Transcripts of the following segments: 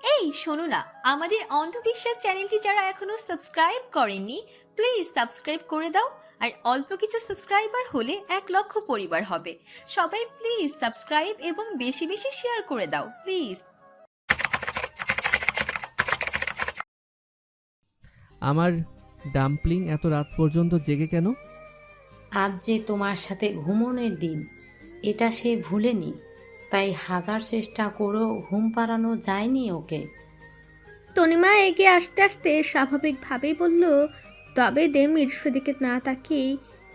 এই শোনো না, আমাদের অন্ধবিশ্বাস চ্যানেলটি যারা এখনো সাবস্ক্রাইব করেননি, প্লিজ সাবস্ক্রাইব করে দাও। আর অল্প কিছু সাবস্ক্রাইবার হলে 1 লক্ষ পরিবার হবে। সবাই প্লিজ সাবস্ক্রাইব এবং বেশি বেশি শেয়ার করে দাও প্লিজ। আমার ডাম্পলিং এত রাত পর্যন্ত জেগে কেন? আজ যে তোমার সাথে ঘুমনের দিন, এটা সে ভুলেনি। তাই হাজার চেষ্টা করেও ঘুম পাড়ানো যায়নি ওকে। তনিমা এগিয়ে আসতে আসতে স্বাভাবিকভাবেই বলল, তবে দেমির সেদিকে না তাকিয়েই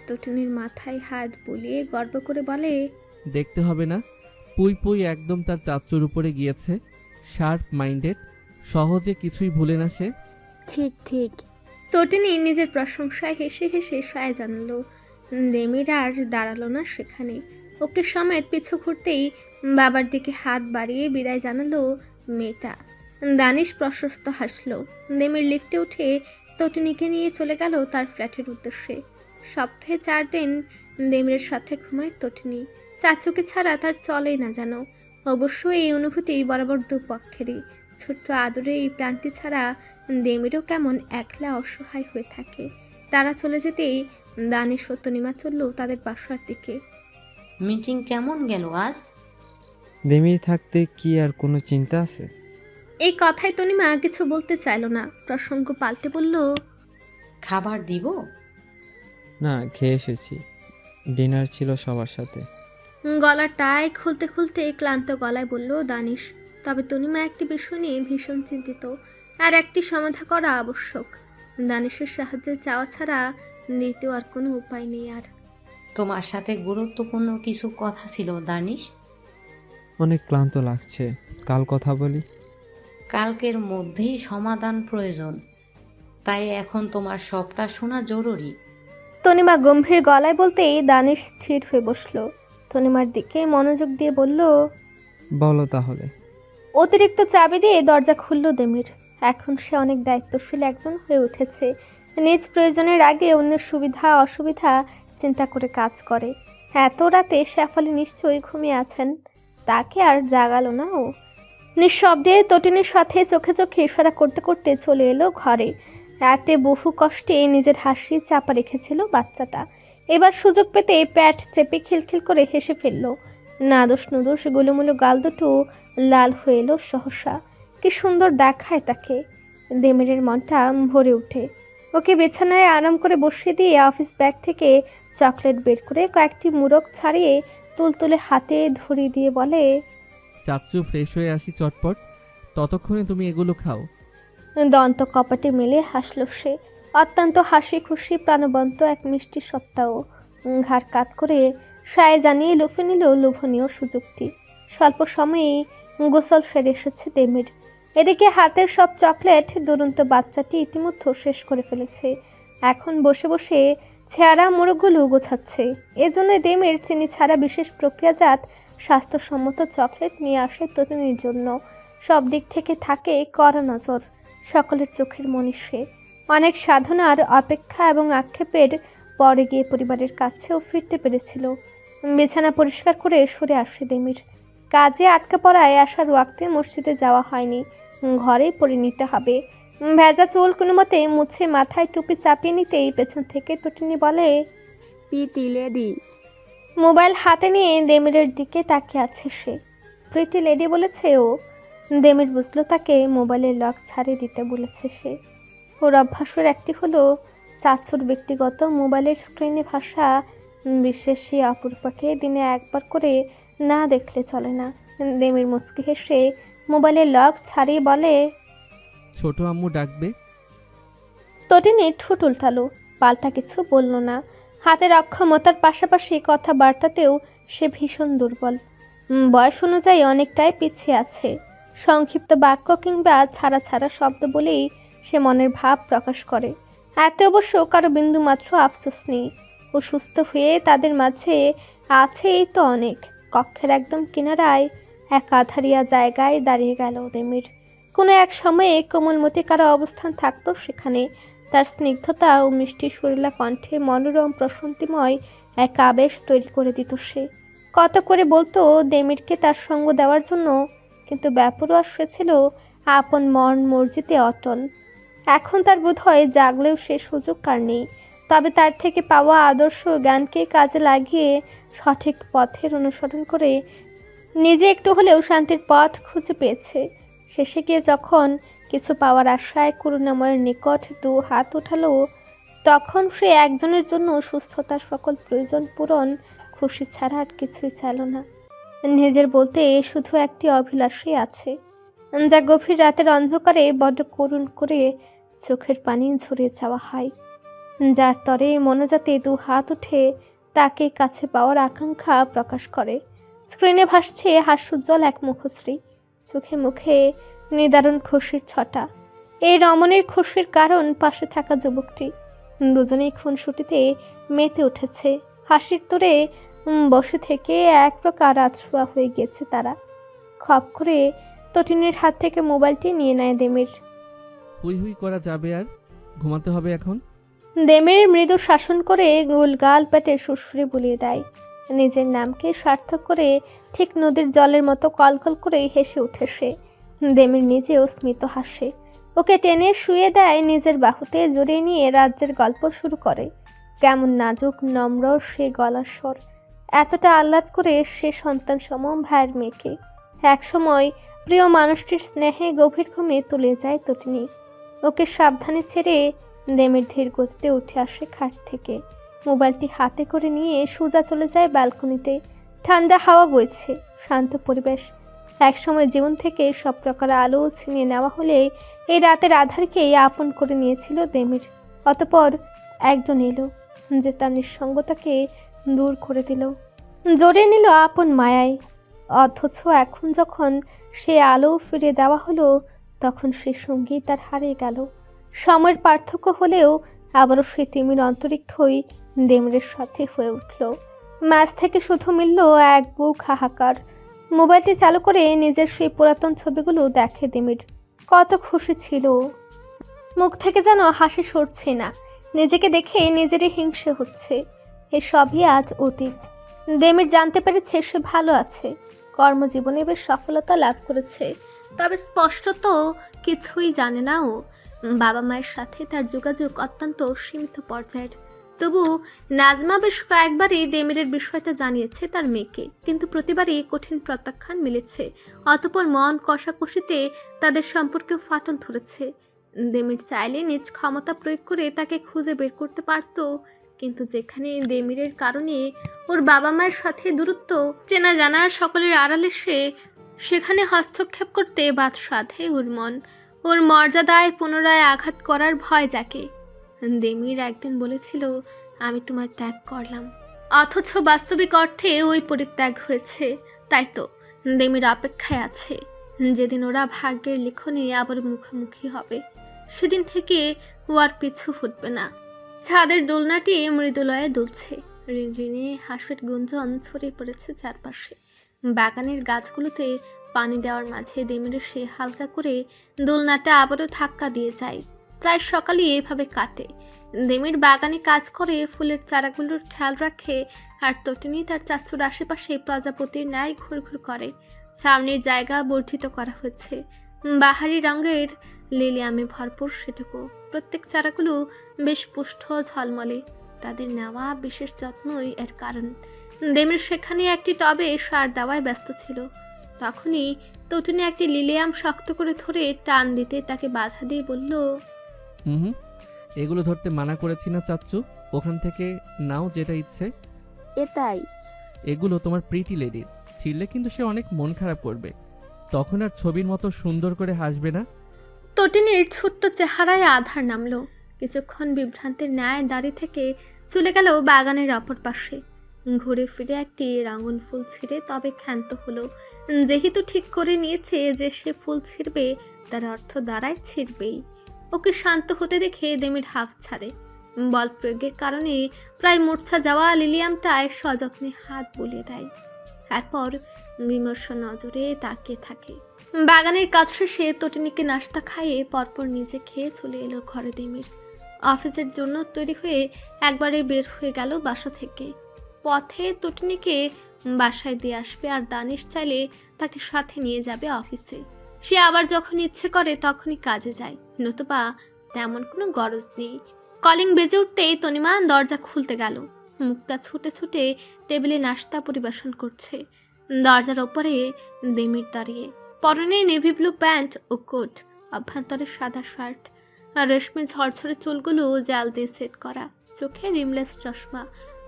তটুনির মাথায় হাত বুলিয়ে গর্ব করে বলে, দেখতে হবে না, পুই পুই একদম তার চাচ্চুর উপরে গিয়েছে। শার্প মাইন্ডেড, সহজে কিছুই ভুলে না সে। ঠিক ঠিক। তটিনী নিজের প্রশংসায় হেসে হেসে সায় জানালো। দেমির আর দাঁড়ালো না সেখানে, ওকে সমেত পিছু ঘুরতেই বাবার দিকে হাত বাড়িয়ে বিদায় জানালো মেয়েটা। দানিশ প্রশস্ত হাসলো। দেমির লিফটে উঠে তটিনীকে নিয়ে চলে গেল তার ফ্ল্যাটের উদ্দেশ্যে। সপ্তাহে 4 দিন দেমিরের সাথে ঘুমায় তটিনী। চাচুকে ছাড়া তার চলেই না যেন। অবশ্য এই অনুভূতি বরাবর দুপক্ষেরই। ছোট্ট আদরে এই প্রাণটি ছাড়া দেমিরও কেমন একলা অসহায় হয়ে থাকে। তারা চলে যেতেই দানিশ ও তনিমা চলল তাদের বাসার দিকে। মিটিং কেমন গেল আজ? দেমি থাকতে কি আর কোনো চিন্তা আছে? এই কথায় তনিমা কিছু বলতে চাইল না, প্রসঙ্গ পাল্টে বলল, খাবার দিব? না, খেয়ে এসেছি। ডিনার ছিল সবার সাথে। গলার টাই খুলতে খুলতে ক্লান্ত গলায় বলল দানিশ। তবে তনিমা একটি বিষয় নিয়ে ভীষণ চিন্তিত, আর একটি সমাধা করা আবশ্যক। দানিশের সাহায্যে চাওয়া ছাড়া দ্বিতীয় আর কোনো উপায় নেই আর। তোমার সাথে গুরুত্বপূর্ণ কিছু কথা ছিল দানিশ। অনেক ক্লান্ত লাগছে, কাল কথা বলি। কালকের মধ্যেই সমাধান প্রয়োজন, তাই এখন তোমার সবটা শোনা জরুরি। তনিমা গম্ভীর গলায় বলতেই দানিশ স্থির হয়ে বসল। তনিমার দিকে মনোযোগ দিয়ে বলল, বলো তাহলে। অতিরিক্ত চাবি দিয়ে দরজা খুলল দেমির। এখন সে অনেক দায়িত্বশীল একজন হয়ে উঠেছে। নিজ প্রয়োজনের আগে অন্যের সুবিধা অসুবিধা চিন্তা করে কাজ করে। এত রাতে শেফালি নিশ্চয়ই ঘুমিয়ে আছেন, তাকে আর জাগালো না ও। নিঃশব্দে তটিনীর সাথে চোখে চোখে ইশারা করতে করতে চলে এলো ঘরে। রাতে বহু কষ্টে নিজের হাসি চাপা রেখেছিল বাচ্চাটা। এবার সুযোগ পেতে প্যাট চেপে খিলখিল করে হেসে ফেলল। নাদোষ নুদোষ গোলুমুলু গাল দুটো লাল হয়ে এলো সহসা। কি সুন্দর দেখায় তাকে। দেমিরের মনটা ভরে ওঠে। ওকে বিছানায় আরাম করে বসিয়ে দিয়ে অফিস ব্যাগ থেকে চকলেট বের করে কয়েকটি মুরগ ছাড়িয়ে তুলতুলে হাতে ধরিয়ে দিয়ে বলে, চাচ্চু ফ্রেশ হয়ে আসি চটপট, ততক্ষণে তুমি এগুলো খাও। দন্ত কপাটে মেলে হাসল সে। অত্যন্ত হাসি খুশি প্রাণবন্ত এক মিষ্টি সত্তাও। ঘাড় কাত করে সায় জানিয়ে লুফে নিল লোভনীয় সুযোগটি। স্বল্প সময়েই গোসল সেরে এসেছে দেমির। এদিকে হাতের সব চকলেট দুরন্ত বাচ্চাটি ইতিমধ্যে শেষ করে ফেলেছে। এখন বসে বসে ছেঁড়া মোড়কগুলো গোছাচ্ছে। এজন্য দেমির চিনি ছাড়া বিশেষ প্রক্রিয়াজাত স্বাস্থ্যসম্মত চকলেট নিয়ে আসে তরুণীর জন্য। সব দিক থেকে থাকে কড়া নজর। সকলের চোখের মনি সে। অনেক সাধনার অপেক্ষা এবং আক্ষেপের পরে গিয়ে পরিবারের কাছেও ফিরতে পেরেছিল। বিছানা পরিষ্কার করে সরে আসে দেমির। কাজে আটকা পড়ায় আসার ওয়াক্তে মসজিদে যাওয়া হয়নি, ঘরেই পড়ে নিতে হবে। ভেজা চুল কোনো মতে মুছে মাথায় টুপি চাপিয়ে নিতেই পেছন থেকে তটিনী বলে, প্রীতি লেডি। মোবাইল হাতে নিয়ে দেমিরের দিকে তাকিয়ে আছে সে। প্রীতি লেডি বলেছে ও। দেমির বুঝলো তাকে মোবাইলের লক ছাড়িয়ে দিতে বলেছে সে। ওর অভ্যাসের একটি হলো চাচুর ব্যক্তিগত মোবাইলের স্ক্রিনে ভাষা বিশেষ সেই অপূর্বকে দিনে একবার করে না দেখলে চলে না। দেমির মুচকি হেসে মোবাইলের লক ছাড়িয়ে বলে, ছোট আম্মু ডাকবে। তটিনী ঠোঁট উল্টালো, পাল্টা কিছু বলল না। হাতের অক্ষমতার পাশাপাশি কথাবার্তাতেও সে ভীষণ দুর্বল। বয়স অনুযায়ী অনেকটাই পিছিয়ে আছে। সংক্ষিপ্ত বাক্য কিংবা ছাড়া ছাড়া শব্দ বলেই সে মনের ভাব প্রকাশ করে। এতে অবশ্য কারো বিন্দু মাত্র আফসোস নেই। ও সুস্থ হয়ে তাদের মাঝে আছে, এই তো অনেক। কক্ষের একদম কিনারায় এক আধারিয়া জায়গায় দাঁড়িয়ে গেল দেমির। কোনো এক সময়ে কোমলমতি কারো অবস্থান থাকতো সেখানে। তার স্নিগ্ধতা ও মিষ্টি সুরেলা কণ্ঠে মনোরম প্রশান্তিময় এক আবেশ তৈরি করে দিত সে। কত করে বলতো দেমিরকে তার সঙ্গ দেওয়ার জন্য, কিন্তু ব্যাপারও ছিল আপন মন মর্জিতে অটল। এখন তার বোধ হয় জাগলেও সে সুযোগ আর নেই। তবে তার থেকে পাওয়া আদর্শ জ্ঞানকে কাজে লাগিয়ে সঠিক পথের অনুসরণ করে নিজে একটু হলেও শান্তির পথ খুঁজে পেয়েছে। শেষে গিয়ে যখন কিছু পাওয়ার আশায় করুণাময়ের নিকট দু হাত উঠালো, তখন সে একজনের জন্য সুস্থতার সকল প্রয়োজন পূরণ, খুশি ছাড়া আর কিছুই চাইল না। নিজের বলতে শুধু একটি অভিলাষই আছে, যা গভীর রাতের অন্ধকারে বড্ড করুণ করে চোখের পানি ঝরিয়ে যাওয়া হয়, যার তরে মনোজাতে দু হাত উঠে তাকে কাছে পাওয়ার আকাঙ্ক্ষা প্রকাশ করে। স্ক্রিনে ভাসছে হাস্যোজ্জ্বল এক মুখশ্রী, চোখে মুখে নিদারুণ খুশির ছটা। এই রমণীর খুশির কারণ পাশে থাকা যুবকটি। দুজনেই খুনসুটিতে মেতে উঠেছে। হাসির তোরে বসে থেকে এক প্রকার আধশোয়া হয়ে গেছে তারা। খপ করে তটিনীর হাত থেকে মোবাইলটি নিয়ে নেয় দেমির। হুই হুই করা যাবে, আর ঘুমাতে হবে এখন। দেমির মৃদু শাসন করে গোল গাল পেটে সুরসুরে বুলিয়ে দেয়। নিজের নামকে সার্থক করে ঠিক নদীর জলের মতো কলকল করে হেসে উঠে সে। দেমির নিজেও স্মিত হাসে। ওকে টেনে শুয়ে দেয় নিজের বাহুতে জড়িয়ে নিয়ে রাজ্যের গল্প শুরু করে। কেমন নাজুক নম্র সে গলার স্বর, এতটা আহ্লাদ করে সে সন্তান সম ভাইয়ের মেয়েকে। একসময় প্রিয় মানুষটির স্নেহে গভীর ঘুমে তুলে যায় তটিনী। ওকে সাবধানে ছেড়ে দেমির ধীর গতিতে উঠে আসে খাট থেকে। মোবাইলটি হাতে করে নিয়ে সোজা চলে যায় ব্যালকনিতে। ঠান্ডা হাওয়া বইছে, শান্ত পরিবেশ। একসময় জীবন থেকে সব প্রকার আলো ছিনিয়ে নেওয়া হলে এই রাতের আধারকেই আপন করে নিয়েছিল দেমির। অতপর একজন এলো, যে তার নিঃসঙ্গতাকে দূর করে দিল, জড়িয়ে নিল আপন মায়ায়। অথচ এখন যখন সে আলো ফিরে দেওয়া হলো, তখন সে সঙ্গী তার হারিয়ে গেল। সময়ের পার্থক্য হলেও আবারও সে তিমির অন্তরিক্ষই দেমিরের সাথে হয়ে উঠল। ম্যাচ থেকে শুধু মিলল এক বুক হাহাকার। মোবাইলটি চালু করে নিজের সেই পুরাতন ছবিগুলো দেখে দেমির। কত খুশি ছিল, মুখ থেকে যেন হাসি সরছে না। নিজেকে দেখে নিজেরই হিংসে হচ্ছে। এসবই আজ অতীত। দেমির জানতে পেরেছে সে ভালো আছে, কর্মজীবনে বেশ সফলতা লাভ করেছে। তবে স্পষ্টত কিছুই জানে না ও। বাবা মায়ের সাথে তার যোগাযোগ অত্যন্ত সীমিত পর্যায়ের। তবু নাজমা বেশ কয়েকবারই দেমিরের বিষয়টা জানিয়েছে তার মেয়েকে, কিন্তু প্রতিবারই কঠিন প্রত্যাখ্যান মিলেছে। অতঃপর মন কষাকষিতে তাদের সম্পর্কে ফাটল ধরেছে। দেমির চাইলে নিজ ক্ষমতা প্রয়োগ করে তাকে খুঁজে বের করতে পারত, কিন্তু যেখানে দেমিরের কারণে ওর বাবা মায়ের সাথে দূরত্ব, চেনা জানা সকলের আড়ালে সেখানে হস্তক্ষেপ করতে বাদ সাধে ওর মন। ওর মর্যাদায় পুনরায় আঘাত করার ভয় যাকে। দেমির একদিন বলেছিল, আমি তোমায় ত্যাগ করলাম, অথচ বাস্তবিক অর্থে ওই পরিত্যাগ হয়েছে। তাই তো দেমির অপেক্ষায় আছে, যেদিন ওরা ভাগ্যের লিখনে আবার মুখোমুখি হবে, সেদিন থেকে ও আর পিছু ফুটবে না। ছাদের দোলনাটি মৃদুলয়ে দুলছে, রিনরিনে হাসির গুঞ্জন ছড়িয়ে পড়েছে চারপাশে। বাগানের গাছগুলোতে পানি দেওয়ার মাঝে দেমিরের সে হালকা করে দোলনাটা আবারও ধাক্কা দিয়ে যায়। প্রায় সকালে এভাবে কাটে। দেমির বাগানে কাজ করে, ফুলের চারাগুলোর খেয়াল রাখে, আর তটিনী তার চাচুর আশেপাশে প্রজাপতির ন্যায় ঘুরঘুর করে। সামনের জায়গা বর্ধিত করা হয়েছে, বাহারি রঙের লিলিয়ামে ভরপুর সেটুকু। প্রত্যেক চারাগুলো বেশ পুষ্ট ঝলমলে, তাদের নেওয়া বিশেষ যত্নই এর কারণ। দেমির সেখানে একটি টবে সার দেওয়ায় ব্যস্ত ছিল। তখনই তটিনী একটি লিলিয়াম শক্ত করে ধরে টান দিতে তাকে বাধা দিয়ে বলল, হুম, এগুলো ধরতে মানা করেছি না চাচ্চু? ওখান থেকে নাও যেটা ইচ্ছে। এটাই এগুলো তোমার প্রিটি লেডির, ছিঁড়লে কিন্তু সে অনেক মন খারাপ করবে, তখন আর ছবির মতো সুন্দর করে হাসবে না। তটিনীর ছোট্ট চেহারায় আধার নামলো। কিছুক্ষণ বিভ্রান্তের ন্যায় দাঁড়িয়ে থেকে চলে গেল বাগানের অপর পাশে। ঘুরে ফিরে একটি রাঙন ফুল ছিঁড়ে তবে ক্ষান্ত হলো। যেহেতু ঠিক করে নিয়েছে যে সে ফুল ছিঁড়বে, তার অর্থ দাঁড়ায় ছিঁড়বেই। ওকে শান্ত হতে দেখে দেমির হাফ ছাড়ে। বল প্রয়োগের কারণে প্রায় মূর্ছা যাওয়া লিলিয়ামটায় সযত্নে হাত বুলিয়ে দেয়। তারপর বিমর্ষ নজরে তাকিয়ে থাকে। বাগানের কাজ শেষে তটিনীকে নাস্তা খাইয়ে পরপর নিজে খেয়ে চলে এলো ঘরে দেমির। অফিসের জন্য তৈরি হয়ে একবারে বের হয়ে গেল বাসা থেকে। পথে তটিনীকে বাসায় দিয়ে আসবে, আর দানিশ চাইলে তাকে সাথে নিয়ে যাবে অফিসে। সে আবার যখন ইচ্ছে করে তখনই কাজে যায়, নতুবা তেমন কোনো গরজ নেই। কলিং বেজে উঠতেই তনিমা দরজা খুলতে গেল। মুক্তা ছুটে ছুটে টেবিলে নাস্তা পরিবেশন করছে। দরজার ওপরে দেমির দাঁড়িয়ে, পরনে নেভি ব্লু প্যান্ট ও কোট, অভ্যন্তরে সাদা শার্ট, আর রেশমি ঝরঝরে চুলগুলো জাল দিয়ে সেট করা, চোখে রিমলেস চশমা,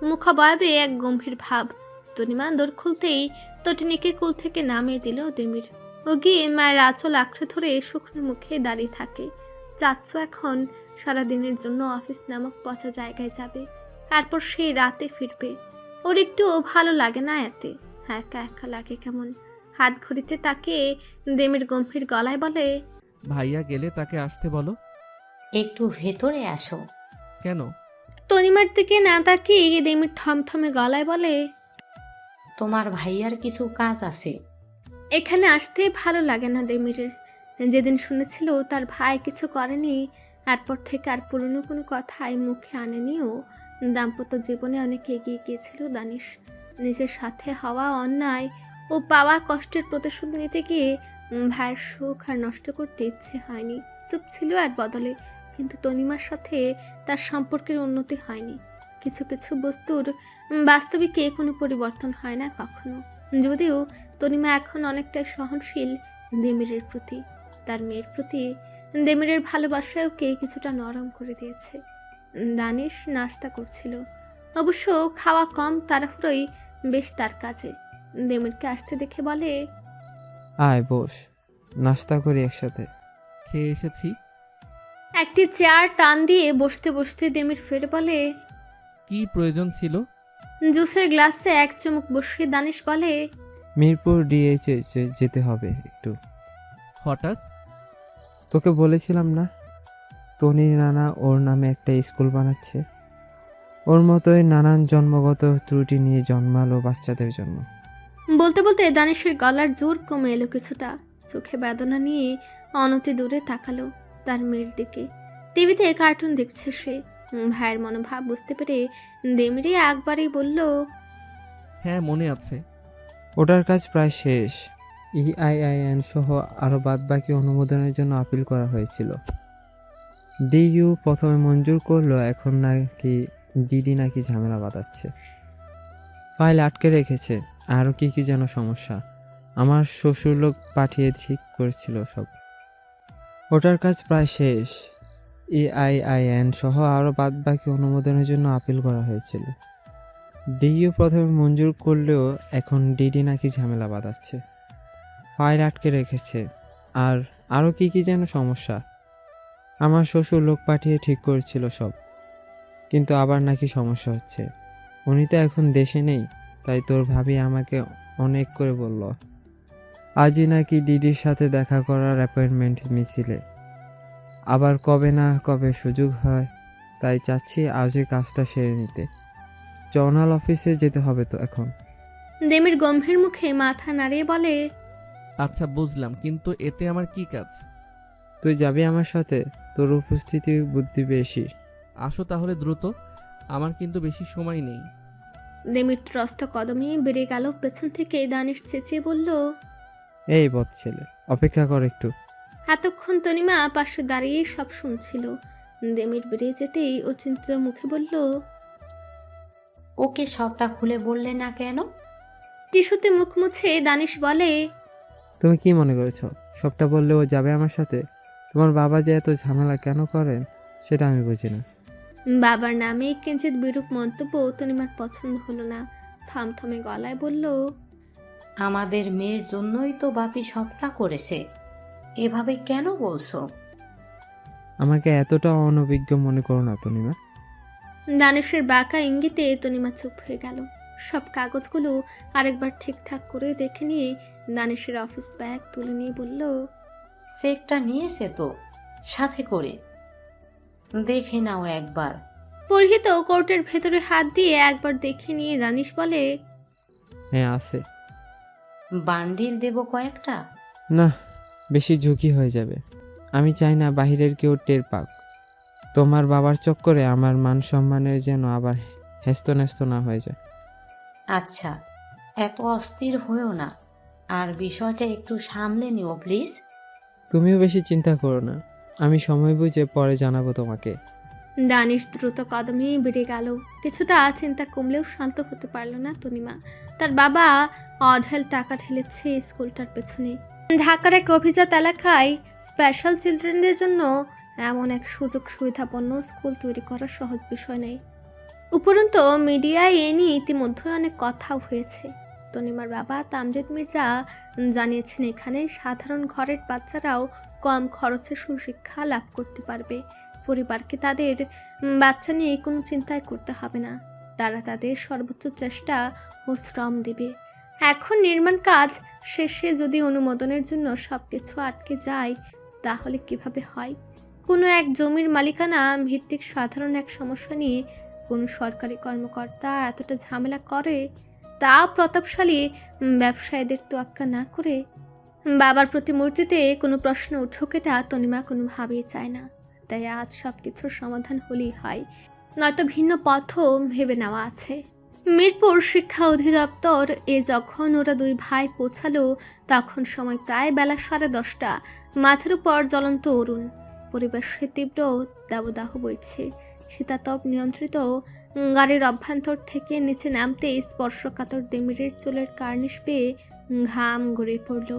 মুখাবয়বে এক গম্ভীর ভাব। তনিমা দৌড় খুলতেই তটিনীকে কুল থেকে নামিয়ে দিল দেমির। ও গিয়ে মায়ের আঁচল আঁকড়ে ধরে শুকনো মুখে দাঁড়িয়ে থাকে। চাচ্চু এখন সারাদিনের জন্য অফিস নামক পচা জায়গায় যাবে, তারপর সেই রাতে ফিরবে। ওর একটু ভালো লাগে না এতে, একা একা লাগে কেমন। হাত ঘড়িতে তাকে দেমির গম্ভীর গলায় বলে, ভাইয়া গেলে তাকে আসতে বলো। একটু ভেতরে আসো। কেন? তনিমার দিকে না তাকিয়ে দেমির থমথমে গলায় বলে, তোমার ভাইয়ার কিছু কাজ আছে। এখানে আসতে ভালো লাগে না দেমিরের। যেদিন শুনেছিল তার ভাই কিছু করেনি, তারপর থেকে আর পুরনো কোনো কথাই মুখে আনেনি। ও দাম্পত্য জীবনে অনেক এগিয়ে গিয়েছিল দানিশ। নিজের সাথে হওয়া অন্যায় ও পাওয়া কষ্টের প্রতিশোধ নিতে গিয়ে ভাইয়ের সুখ আর নষ্ট করতে ইচ্ছে হয়নি। চুপ ছিল আর বদলে, কিন্তু তনিমার সাথে তার সম্পর্কের উন্নতি হয়নি। কিছু কিছু বস্তুর বাস্তবিকে কোনো পরিবর্তন হয় না কখনো। যদিও তনিমা এখন অনেকটাই সহনশীল দেমিরের প্রতি, তার মেয়ের প্রতি দেমিরের ভালোবাসায় ওকে কিছুটা নরম করে দিয়েছে। দানিশ নাস্তা করছিল, অবশ্য খাওয়া কম, তাড়াহুড়োই বেশ তার কাজে। দেমিরকে আসতে দেখে বলে, আয় বস, নাস্তা করি একসাথে। খেয়ে এসেছি। একটি চেয়ার টান দিয়ে বসতে বসতে দেমির ফের বলে, কি প্রয়োজন ছিল? জুসের গ্লাসে এক চুমুক বসিয়ে দানিশ বলে, মিরপুর ডিএইচএ যেতে হবে একটু। হঠাৎ? তোকে বলেছিলাম না, তনির নানা ওর নামে একটা স্কুল বানাচ্ছে। ওর মতোই নানান জন্মগত ত্রুটি নিয়ে জন্মালো বাচ্চাদের জন্য। বলতে বলতে দানিশের গলার জোর কমে এলো কিছুটা। চোখে বেদনা নিয়ে অনতি দূরে তাকালো তার মেয়ের দিকে। টিভিতে কার্টুন দেখছে সে। ভাইয়ের মনোভাব বুঝতে পেরে দেমিরে একবারেই বলল, হ্যাঁ, মনে আছে। ওটার কাজ প্রায় শেষ। EIIN সহ আরও বাদবাকি অনুমোদনের জন্য আপিল করা হয়েছিল। ডিইউ প্রথমে মঞ্জুর করলো, এখন নাকি ডিডি নাকি ঝামেলা বাঁধাচ্ছে, ফাইল আটকে রেখেছে, আরও কি কি যেন সমস্যা। আমার শ্বশুর লোক পাঠিয়ে ঠিক করেছিল সব। ওটার কাজ প্রায় শেষ। EIIN সহ আরও বাদবাকি অনুমোদনের জন্য আপিল করা হয়েছিল। ডিইউ প্রথমে মঞ্জুর করলেও এখন ডিডি নাকি ঝামেলা বাঁধাচ্ছে, ফাইল আটকে রেখেছে, আর আরও কি কি যেন সমস্যা। আমার শ্বশুর লোক পাঠিয়ে ঠিক করেছিল সব, কিন্তু আবার নাকি সমস্যা হচ্ছে। উনি তো এখন দেশে নেই, তাই তোর ভাবি আমাকে অনেক করে বলল আজই নাকি ডিডির সাথে দেখা করার অ্যাপয়েন্টমেন্ট মিছিলে। আবার কবে না কবে সুযোগ হয়, তাই চাচ্ছি আজই কাজটা সেরে নিতে। জর্নাল অফিসে যেতে হবে তো এখন। দেমির গম্ভীর মুখে মাথা নাড়িয়ে বলে, আচ্ছা বুঝলাম, কিন্তু এতে আমার কি কাজ? তুই যাবি আমার সাথে, তোর উপস্থিতি বুদ্ধি বেশি। আসো তাহলে দ্রুত, আমার কিন্তু বেশি সময় নেই। দেমির ত্রস্ত কদমে বেড়ে গেল পেছন থেকে। দানিশ চেঁচিয়ে বলল, এই বদ ছেলে, অপেক্ষা কর একটু। এতক্ষণ তনিমা পাশে দাঁড়িয়ে সব শুনছিল। দেমির বেড়ে যেতেই ও চিন্তিত মুখে বলল, ওকে সবটা খুলে বললে না কেন? টিস্যুতে মুখ মুছে দানিশ বলে, তুমি কি মনে করেছো সবটা বললে ও যাবে আমার সাথে? তোমার বাবা যে এত ঝামেলা কেন করেন সেটা আমি বুঝি না। বাবার নামে কিঞ্চিত বিরূপ মন্তব্য তনিমার পছন্দ হলো না। থমথমে গলায় বলল, আমাদের মেয়ের জন্যই তো বাপি সবটা করেছে, এভাবে কেন বলছো? আমাকে এতটা অনভিজ্ঞ মনে করো না তনিমা। দানিশের বাঁকা ইঙ্গিতে তনিমা চুপ হয়ে গেল। সব কাগজগুলো আরেকবার ঠিকঠাক করে দেখে নিয়ে দানিশের অফিস ব্যাগ তুলে নিয়ে বলল, চেকটা নিয়েছে তো সাথে করে, দেখে নাও একবার। পরিহিত কোর্টের ভেতরে হাত দিয়ে একবার দেখে নিয়ে দানিশ বলে, হ্যাঁ আছে। বান্ডিল দেব কয়েকটা? না, বেশি ঝুঁকি হয়ে যাবে। আমি চাই না বাহিরের কেউ টের পাক। তোমার বাবার চক্করে আমার মান সম্মানের যেন আবার হেস্তনেস্ত না হয়ে যায়। আচ্ছা, এত অস্থির হয়েও না, আর বিষয়টা একটু সামলে নিও প্লিজ। তুমিও বেশি চিন্তা করো না, আমি সময় বুঝে পরে জানাবো তোমাকে। দানিশ দ্রুত কদমে বেড়ে গেল। কিছুটা চিন্তা কমলেও শান্ত হতে পারল না তনিমা। তার বাবা অঢেল টাকা ঢেলেছে স্কুলটার পেছনে। ঢাকার এক অভিজাত এলাকায় স্পেশাল চিলড্রেনদের জন্য এমন এক সুযোগ সুবিধাপন্ন স্কুল তৈরি করা সহজ বিষয় নেই। উপরন্তু মিডিয়ায় এ নিয়ে ইতিমধ্যে অনেক কথাও হয়েছে। তনিমার বাবা তামজিদ মির্জা জানিয়েছেন এখানে সাধারণ ঘরের বাচ্চারাও কম খরচে সুশিক্ষা লাভ করতে পারবে। পরিবারকে তাদের বাচ্চা নিয়ে কোনো চিন্তাই করতে হবে না। তারা তাদের সর্বোচ্চ চেষ্টা ও শ্রম দেবে। এখন নির্মাণ কাজ শেষে যদি অনুমোদনের জন্য সব কিছু আটকে যায় তাহলে কিভাবে হয়? কোনো এক জমির মালিকানা ভিত্তিক সাধারণ এক সমস্যা নিয়ে কোনো সরকারি কর্মকর্তা এতটা ঝামেলা করে, তা প্রতাপশালী ব্যবসায়ীদের তোয়াক্কা না করে। বাবার প্রতিমূর্তিতে কোনো প্রশ্ন উঠুক এটা তনিমা কোনোভাবেই চায় না। তাই আজ সব কিছুর সমাধান হলেই হয়, নয়তো ভিন্ন পথও ভেবে নেওয়া আছে। মিরপুর শিক্ষা অধিদপ্তর যখন ওরা দুই ভাই পৌঁছালো তখন সময় প্রায় বেলা 10:30। মাথার উপর জ্বলন্ত অরুণ, পরিবেশে তীব্র দাবদাহ বইছে। শীতাতপ নিয়ন্ত্রিত গাড়ির অভ্যন্তর থেকে নিচে নামতে স্পর্শকাতর দেমিরের চুলের কার্নিশ পেয়ে ঘাম গড়িয়ে পড়ল।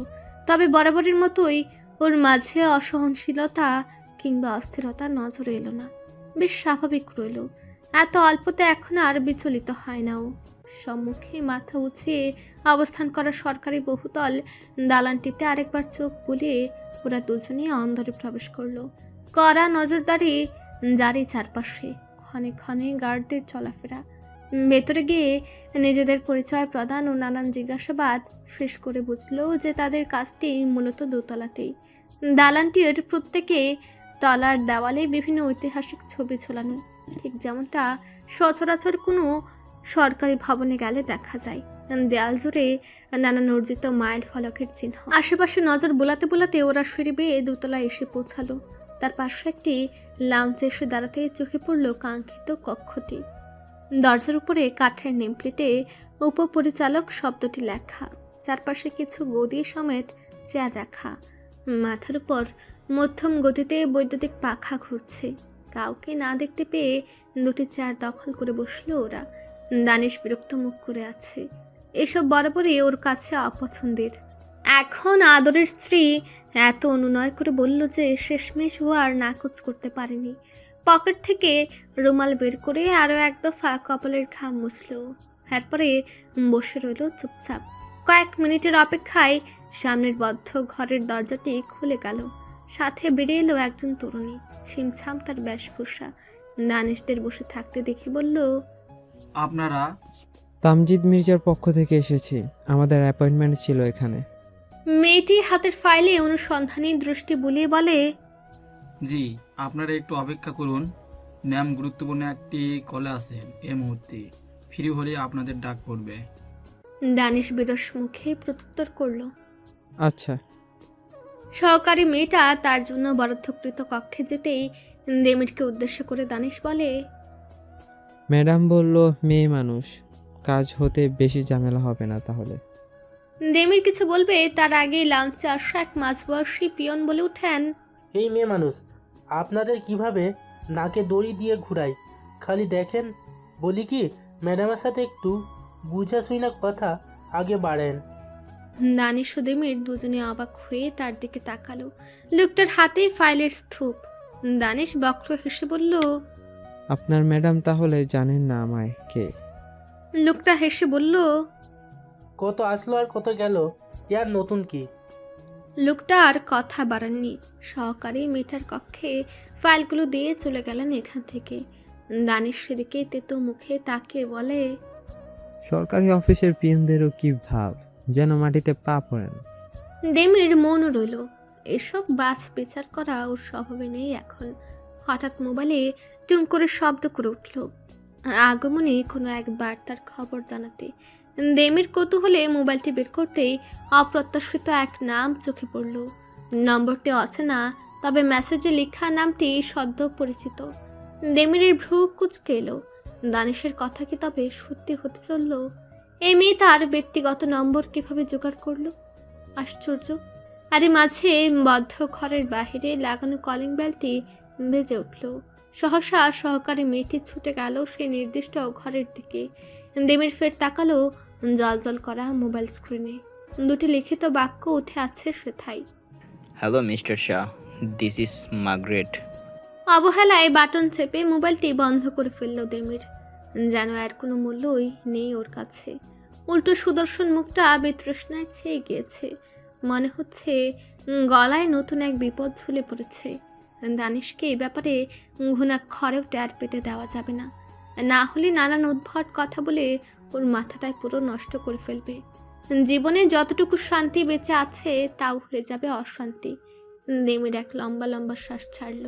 তবে বরাবরের মতোই ওর মাঝে অসহনশীলতা কিংবা অস্থিরতা নজরে এলো না, বেশ স্বাভাবিক রইল। এত অল্পতে এখন আর বিচলিত হয় না ও। সম্মুখে মাথা উঁচিয়ে অবস্থান করা সরকারি বহুতল দালানটিতে আরেকবার চোখ বুলিয়ে ওরা দুজনেই অন্দরে প্রবেশ করলো। কড়া নজরদারি জারি চারপাশে, ক্ষণে ক্ষণে গার্ডদের চলাফেরা। ভেতরে গিয়ে নিজেদের পরিচয় প্রদান ও নানান জিজ্ঞাসাবাদ শেষ করে বুঝলো যে তাদের কাজটি মূলত দোতলাতেই। দালানটির প্রত্যেকে তলার দেওয়ালে বিভিন্ন ঐতিহাসিক ছবি ঝোলানো, ঠিক যেমনটা সচরাচর কোনো সরকারি ভবনে গেলে দেখা যায়। দেয়াল জুড়ে নানান অর্জিত মাইল ফলকের চিহ্ন। আশেপাশে নজর বোলাতে বোলাতে ওরা সিঁড়ি বেয়ে দোতলায় এসে পৌঁছালো। তার পাশে একটি লাউঞ্জে এসে দাঁড়াতে চোখে পড়ল কাঙ্ক্ষিত কক্ষটি। দরজার উপরে কাঠের নেমপ্লেটে উপপরিচালক শব্দটি লেখা। চারপাশে কিছু গদি সমেত চেয়ার রাখা। মাথার উপর মধ্যম গতিতে বৈদ্যুতিক পাখা ঘুরছে। কাউকে না দেখতে পেয়ে দুটি চেয়ার দখল করে বসলো ওরা। দানিশ বিরক্ত মুখ করে আছে। এসব বরাবরই ওর কাছে অপছন্দের। এখন আদরের স্ত্রী এত অনুনয় করে বলল যে শেষমেশ ও আর নাকচ করতে পারেনি। পকেট থেকে রুমাল বের করে আরও এক দফা কপালের ঘাম মুছল। এরপরে বসে রইল চুপচাপ। কয়েক মিনিটের অপেক্ষায় সামনের বদ্ধ ঘরের দরজাটি খুলে গেল। সাথে বেরিয়ে এলো একজন তরুণী, ছিমছাম তার বেশভূষা। দানিশদের বসে থাকতে দেখে বলল, আপনারা? তামজিদ মির্জার পক্ষ থেকে এসেছি, আমাদের অ্যাপয়েন্টমেন্ট ছিল এখানে। মেয়েটি হাতের ফাইলে অনুসন্ধানী দৃষ্টি বুলিয়ে বলে, জি, আপনারা একটু অপেক্ষা করুন। ম্যাম গুরুত্বপূর্ণ একটি কলে আছেন এই মুহূর্তে, ফ্রি হলে আপনাদের ডাক পড়বে। দানিশ বিরস মুখে প্রত্যুত্তর করল। আচ্ছা। সহকারী মেয়েটা তার জন্য বরাদ্দকৃত কক্ষে যেতেই দেমিরকে উদ্দেশ্য করে দানিশ বলে, ম্যাডাম বলল মেয়ে মানুষ, কাজ হতে বেশি ঝামেলা হবে না তাহলে। দেমির কিছু বলবে তার আগেই লাউঞ্জে আসা এক মাঝবয়সী পিয়ন বলে উঠেন, এই মেয়ে মানুষ আপনাদের কিভাবে নাকে দড়ি দিয়ে ঘুরাই, খালি দেখেন। বলি কি, ম্যাডামের সাথে একটু বুঝা শুনা কথা আগে বাড়েন। দানিশ ও দেমির দুজনে অবাক হয়ে তার দিকে তাকালো। লোকটার হাতে ফাইলের স্তূপ। দানিশ বক্র হেসে বলল, আপনার ম্যাডাম তাহলে জানেন না আমায় কে? লোকটা হেসে বলল, কত আসলো আর কত গেল, ইয়ার নতুন কি? লোকটা আর কথা বাড়াননি। সহকারী মেয়েটার কক্ষে ফাইলগুলো দিয়ে চলে গেলেন এখান থেকে। দানিশ সেদিকে তেতো মুখে তাকিয়ে বলে, সরকারি অফিসের পিএনদেরও কি ভাব, যেন মাটিতে পা পড়েন। দেমির মনও রইল। এসব বাস বিচার করা ওর স্বভাবে নেই এখন। হঠাৎ মোবাইলে টুং করে শব্দ করে উঠল। আগমনে কোনো এক বার্তার খবর জানাতে। দেমির কৌতূহলে মোবাইলটি বের করতেই অপ্রত্যাশিত এক নাম চোখে পড়ল। নম্বরটি অচেনা, তবে মেসেজে লেখা নামটি সদ্য পরিচিত। দেমিরের ভ্রু কুঁচকে এলো। দানিশের কথা কি তবে সত্যি হতে চলল? এই মেয়ে তার ব্যক্তিগত নম্বর কিভাবে জোগাড় করলো? আশ্চর্য। আরে মাঝে বদ্ধ ঘরের বাহিরে লাগানো কলিং বেলটি বেজে উঠল। সহসা সহকারী মেয়েটি ছুটে গেল সেই নির্দিষ্ট ঘরের দিকে। দেমির ফের তাকালো জল করা মোবাইল স্ক্রিনে। দুটি লিখিত বাক্য উঠে আছে সেথায়। Hello mister Shah, this is Margaret. অবহেলায় বাটন চেপে মোবাইলটি বন্ধ করে ফেলল দেমির। যেন আর কোনো মূল্যই নেই ওর কাছে। উল্টো সুদর্শন মুখটা বিতৃষ্ণায় ছেয়ে গিয়েছে। মনে হচ্ছে গলায় নতুন এক বিপদ ঝুলে পড়েছে। দানিশকে এই ব্যাপারে ঘুণাক্ষরেও ট্যার পেতে দেওয়া যাবে না, না হলে নানান উদ্ভট কথা বলে ওর মাথাটাই পুরো নষ্ট করে ফেলবে। জীবনে যতটুকু শান্তি বেঁচে আছে তাও হয়ে যাবে অশান্তি। দেমির এক লম্বা লম্বা শ্বাস ছাড়ল।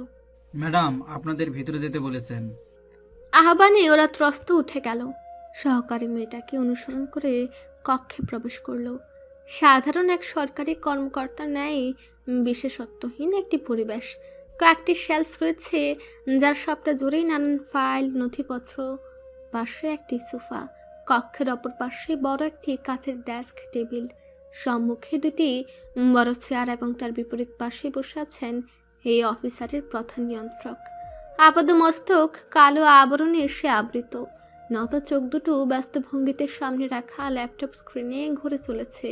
ম্যাডাম, আপনাদের ভিতরে যেতে বলেছেন। আহ্বানে ওরা ত্রস্ত উঠে গেল। সহকারী মেয়েটাকে অনুসরণ করে কক্ষে প্রবেশ করলো। সাধারণ এক সরকারি কর্মকর্তার ন্যায় বিশেষত্বহীন একটি পরিবেশ। কয়েকটি শেলফ রয়েছে যার সবটা জুড়েই নানান ফাইল, নথিপত্র। পাশে একটি সোফা। কক্ষের অপর পাশে বড় একটি কাচের ডেস্ক টেবিল। সম্মুখে দুটি বড় চেয়ার এবং তার বিপরীত পাশে বসে আছেন এই অফিসারের প্রধান নিয়ন্ত্রক। আপাদমস্তক কালো আবরণে এসে আবৃত। নত চোখ দুটো ব্যস্ত ভঙ্গিতে সামনে রাখা ল্যাপটপ স্ক্রিনে ঘুরে চলেছে।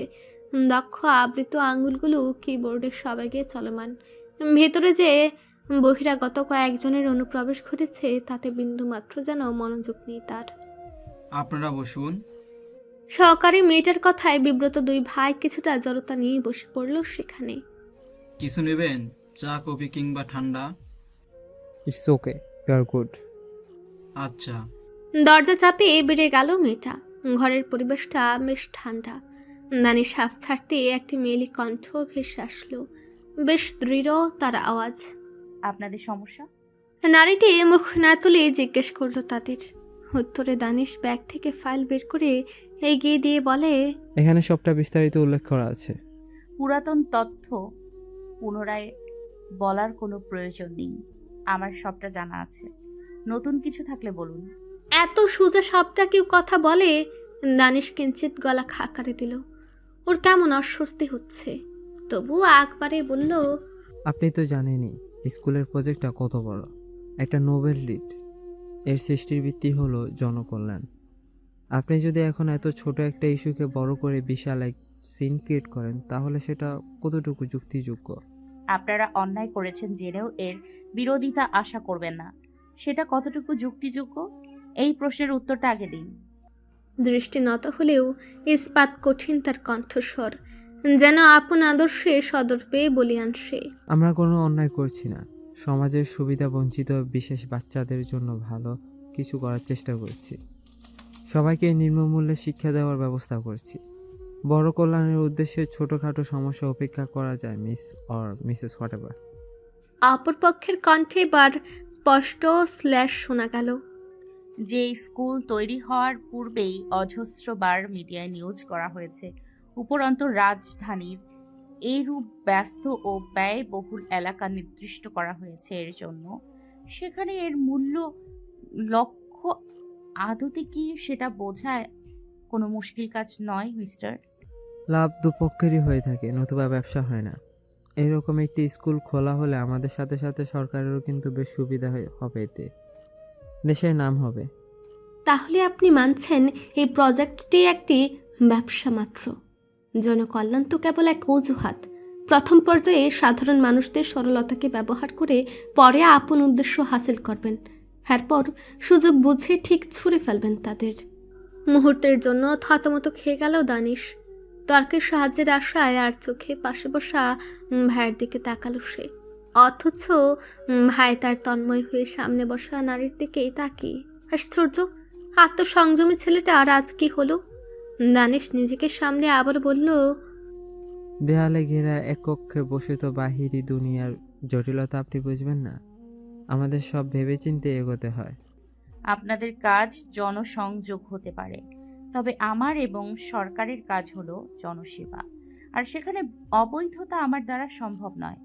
দক্ষ আবৃত আঙুলগুলো কিবোর্ডে সবেগে চলমান। ভেতরে যে বহিরাগত কয়েকজনের অনুপ্রবেশ ঘটেছে তাতে বিন্দুমাত্র যেন মনোযোগ নেই তার। আপনারা বসুন। সহকারী মেয়েটার কথায় বিব্রত দুই ভাই কিছুটা জড়তা নিয়ে বসে পড়ল সেখানে। কিছু নেবেন? চা, কফি কিংবা ঠান্ডা? It's okay, you are good. আচ্ছা। দরজা চাপিয়ে বেড়ে গেল মেয়েটা। ঘরের পরিবেশটা বেশ ঠান্ডা। দানি সাফ ছাড়তে একটি মেয়েলি কণ্ঠ ভেসে আসলো। বেশ দৃঢ় তার আওয়াজ। আপনাদের সমস্যা? নারীটি মুখ না তুলে জিজ্ঞেস করলো তাদের। উত্তরে দানিশ ব্যাগ থেকে ফাইল বের করে এগিয়ে দিয়ে বলে, এখানে সবটা বিস্তারিত উল্লেখ করা আছে। পুরাতন তথ্য পুনরায় বলার কোনো প্রয়োজন নেই, আমার সবটা জানা আছে। নতুন কিছু থাকলে বলুন। এত সোজা সবটা কেউ কথা বলে? দানিশ কিঞ্চিত গলা খাকারে দিল। ওর কেমন অস্বস্তি হচ্ছে। তবুও একবারে বলল, আপনি তো জানেনই স্কুলের প্রজেক্টটা কত বড়, একটা নোবেল লিড। এর সৃষ্টির ভিত্তি হলো জনকল্যাণ। আপনি যদি এখন এত ছোট একটা ইস্যুকে বড় করে বিশাল এক সিন ক্রিয়েট করেন তাহলে সেটা কতটুকু যুক্তিযোগ্য? আপনারা অন্যায় করেছেন জেনেও এর বিরোধিতা আশা করবেন না, সেটা কতটুকু যুক্তিযোগ্য? এই প্রশ্নের উত্তরটা আগে দিন। দৃষ্টি নত হলেও ইস্পাত কঠিন তার কণ্ঠস্বর। যেন আপন আদর্শে সদর পেয়ে বলিয়ান সে। আমরা কোনো অন্যায় করছি না, সমাজের সুবিধা বঞ্চিত বিশেষ বাচ্চাদের জন্য ভালো কিছু করার চেষ্টা করছি। সবাইকে নিম্নমূল্যে শিক্ষা দেওয়ার ব্যবস্থা করছি। বড় কল্যাণের উদ্দেশ্যে ছোটোখাটো সমস্যা উপেক্ষা করা যায়, মিস অর মিসেস হোয়াটএভার। অপরপক্ষের কণ্ঠে এবার স্পষ্ট স্ল্যাশ শোনা গেল। যে স্কুল তৈরি হওয়ার পূর্বেই অজস্রবার মিডিয়ায় নিউজ করা হয়েছে, উপরন্তু রাজধানীর এইরূপ ব্যস্ত ও ব্যয়বহুল এলাকা নির্দিষ্ট করা হয়েছে এর জন্য, সেখানে এর মূল্য লক্ষ্য আদতে কি সেটা বোঝায় কোনো মুশকিল কাজ নয় মিস্টার। লাভ দুপক্ষেরই হয়ে থাকে, নতুবা ব্যবসা হয় না। এরকম একটি স্কুল খোলা হলে আমাদের সাথে সাথে সরকারেরও কিন্তু বেশ সুবিধা হবে, এতে দেশের নাম হবে। তাহলে আপনি মানছেন এই প্রজেক্টটি একটি ব্যবসা মাত্র? জনকল্যাণ তো কেবল এক অজুহাত। প্রথম পর্যায়ে সাধারণ মানুষদের সরলতাকে ব্যবহার করে পরে আপন উদ্দেশ্য হাসিল করবেন। এরপর সুযোগ বুঝে ঠিক ছুঁড়ে ফেলবেন তাদের। মুহূর্তের জন্য থতমত খেয়ে গেল দানিশ। তর্কের সাহায্যের আশায় আর চোখে পাশে বসা ভাইয়ের দিকে তাকালো সে। অথচ ভাই তার তন্ময় হয়ে সামনে বসা নারীর দিকেই তাকিয়ে। আশ্চর্য, আত্মসংযমী ছেলেটা আর আজ কি হলো? দানিশ নিজেকে সামনে আবার বলল, দেয়ালে ঘেরা এক কক্ষে বসে তো বাহিরি দুনিয়ার জটিলতা আপনি বুঝবেন না। আমাদের সব ভেবেচিন্তে এগোতে হয়। আপনাদের কাজ জনসংযোগ হতে পারে, তবে আমার এবং সরকারের কাজ হলো জনসেবা, আর সেখানে অবৈধতা আমার দ্বারা সম্ভব নয়।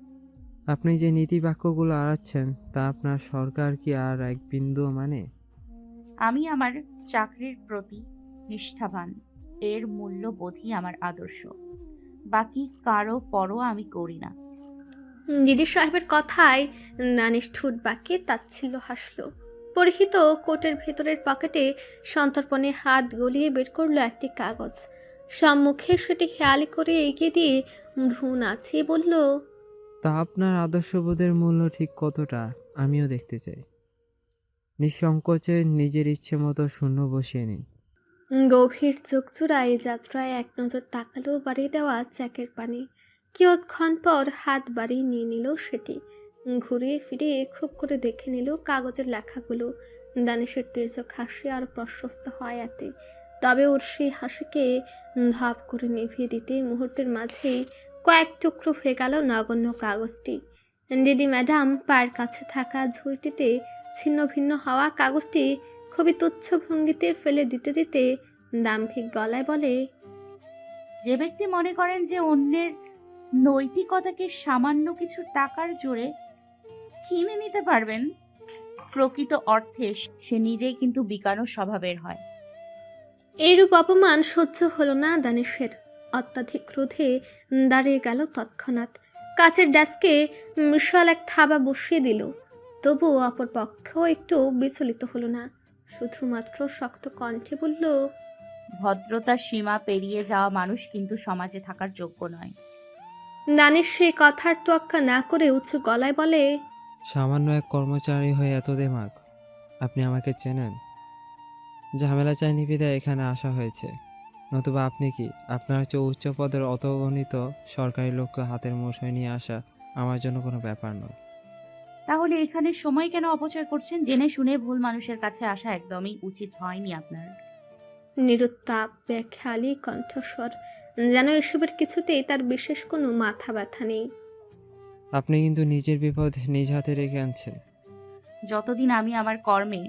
আপনি যে নীতি বাক্যগুলো আড়াচ্ছেন তা আপনার সরকার কি আর এক বিন্দু মানে? আমি আমার চাকরির প্রতি নিষ্ঠাবান, এর মূল্যবোধই আমার আদর্শ। বাকি কারো পরও আমি করি না। দিদি সাহেবের কথায় দানিশ ঠোঁট বাঁকিয়ে তাচ্ছিল্য হাসল। পরিহিত কোটের ভেতরের পকেটে সন্তর্পণে হাত গলিয়ে বের করলো একটি কাগজ। সম্মুখে সেটি খেয়ালি করে এগিয়ে দিয়ে ভ্রু নাচিয়ে বলল, তা আপনার আদর্শবোধের মূল্য ঠিক কতটা আমিও দেখতে চাই। নিঃসংকোচে নিজের ইচ্ছে মতো শূন্য বসিয়ে নিন। গভীর চোখ জোড়ায় যাত্রায় এক নজর তাকালো বাড়িয়ে দেওয়া চ্যাকের পানি। কিয়ৎক্ষণ পর হাত বাড়িয়ে নিয়ে নিল সেটি। ঘুরিয়ে ফিরে খুব করে দেখে নিল কাগজের লেখাগুলো। দানিশের তির্যক হাসি আর প্রশস্ত হয় এতে। তবে ওর সেই হাসিকে ধাপ করে নিভিয়ে দিতে মুহূর্তের মাঝেই কয়েক টুকরো হয়ে গেল নগণ্য কাগজটি। দিদি ম্যাডাম পায়ের কাছে থাকা ঝুড়িটিতে ছিন্ন ভিন্ন হওয়া কাগজটি খুবই তুচ্ছ ভঙ্গিতে ফেলে দিতে দিতে দাম্ভিক গলায় বলে, যে ব্যক্তি মনে করেন যে অন্যের নৈতিকতাকে সামান্য কিছু টাকার জোরে কিনে নিতে পারবেন, প্রকৃত অর্থে সে নিজেই কিন্তু বিকানো স্বভাবের হয়। এরূপ অপমান সহ্য হলো না দানিশের। অত্যাধিক ক্রোধে দাঁড়িয়ে গেল তৎক্ষণাৎ। কাচের ডেস্কে বিশাল এক থাবা বসিয়ে দিল। তবুও অপর পক্ষও একটু বিচলিত হলো না। শুধুমাত্র শক্ত কণ্ঠে বলল, ভদ্রতার সীমা পেরিয়ে যাওয়া মানুষ কিন্তু সমাজে থাকার যোগ্য নয়। দানিশ সেই কথার তোয়াক্কা না করে উঁচু গলায় বলে, সামান্য এক কর্মচারী হয়ে এত দেমাগ। আপনি আমাকে চেনেন? ঝামেলা চাইনি বিধায় এখানে আসা হয়েছে। নতুবা আপনি কি আপনার চেয়ে উচ্চ পদের অতগণিত সরকারি লোককে হাতের মুঠোয় নিয়ে আসা আমার জন্য কোনো ব্যাপার নয়। তাহলে এখানে সময় কেন অপচয় করছেন? জেনে শুনে ভুল মানুষের কাছে আসা একদমই উচিত হয়নি আপনার। নিরুত্তাপ ব্যাখ্যালি কণ্ঠস্বর, যেন এসবের কিছুতেই তার বিশেষ কোনো মাথা ব্যথা নেই। আপনি কিন্তু নিজের বিপদ নিজ হাতে রেখে আনছেন। যতদিন আমি আমার কর্মে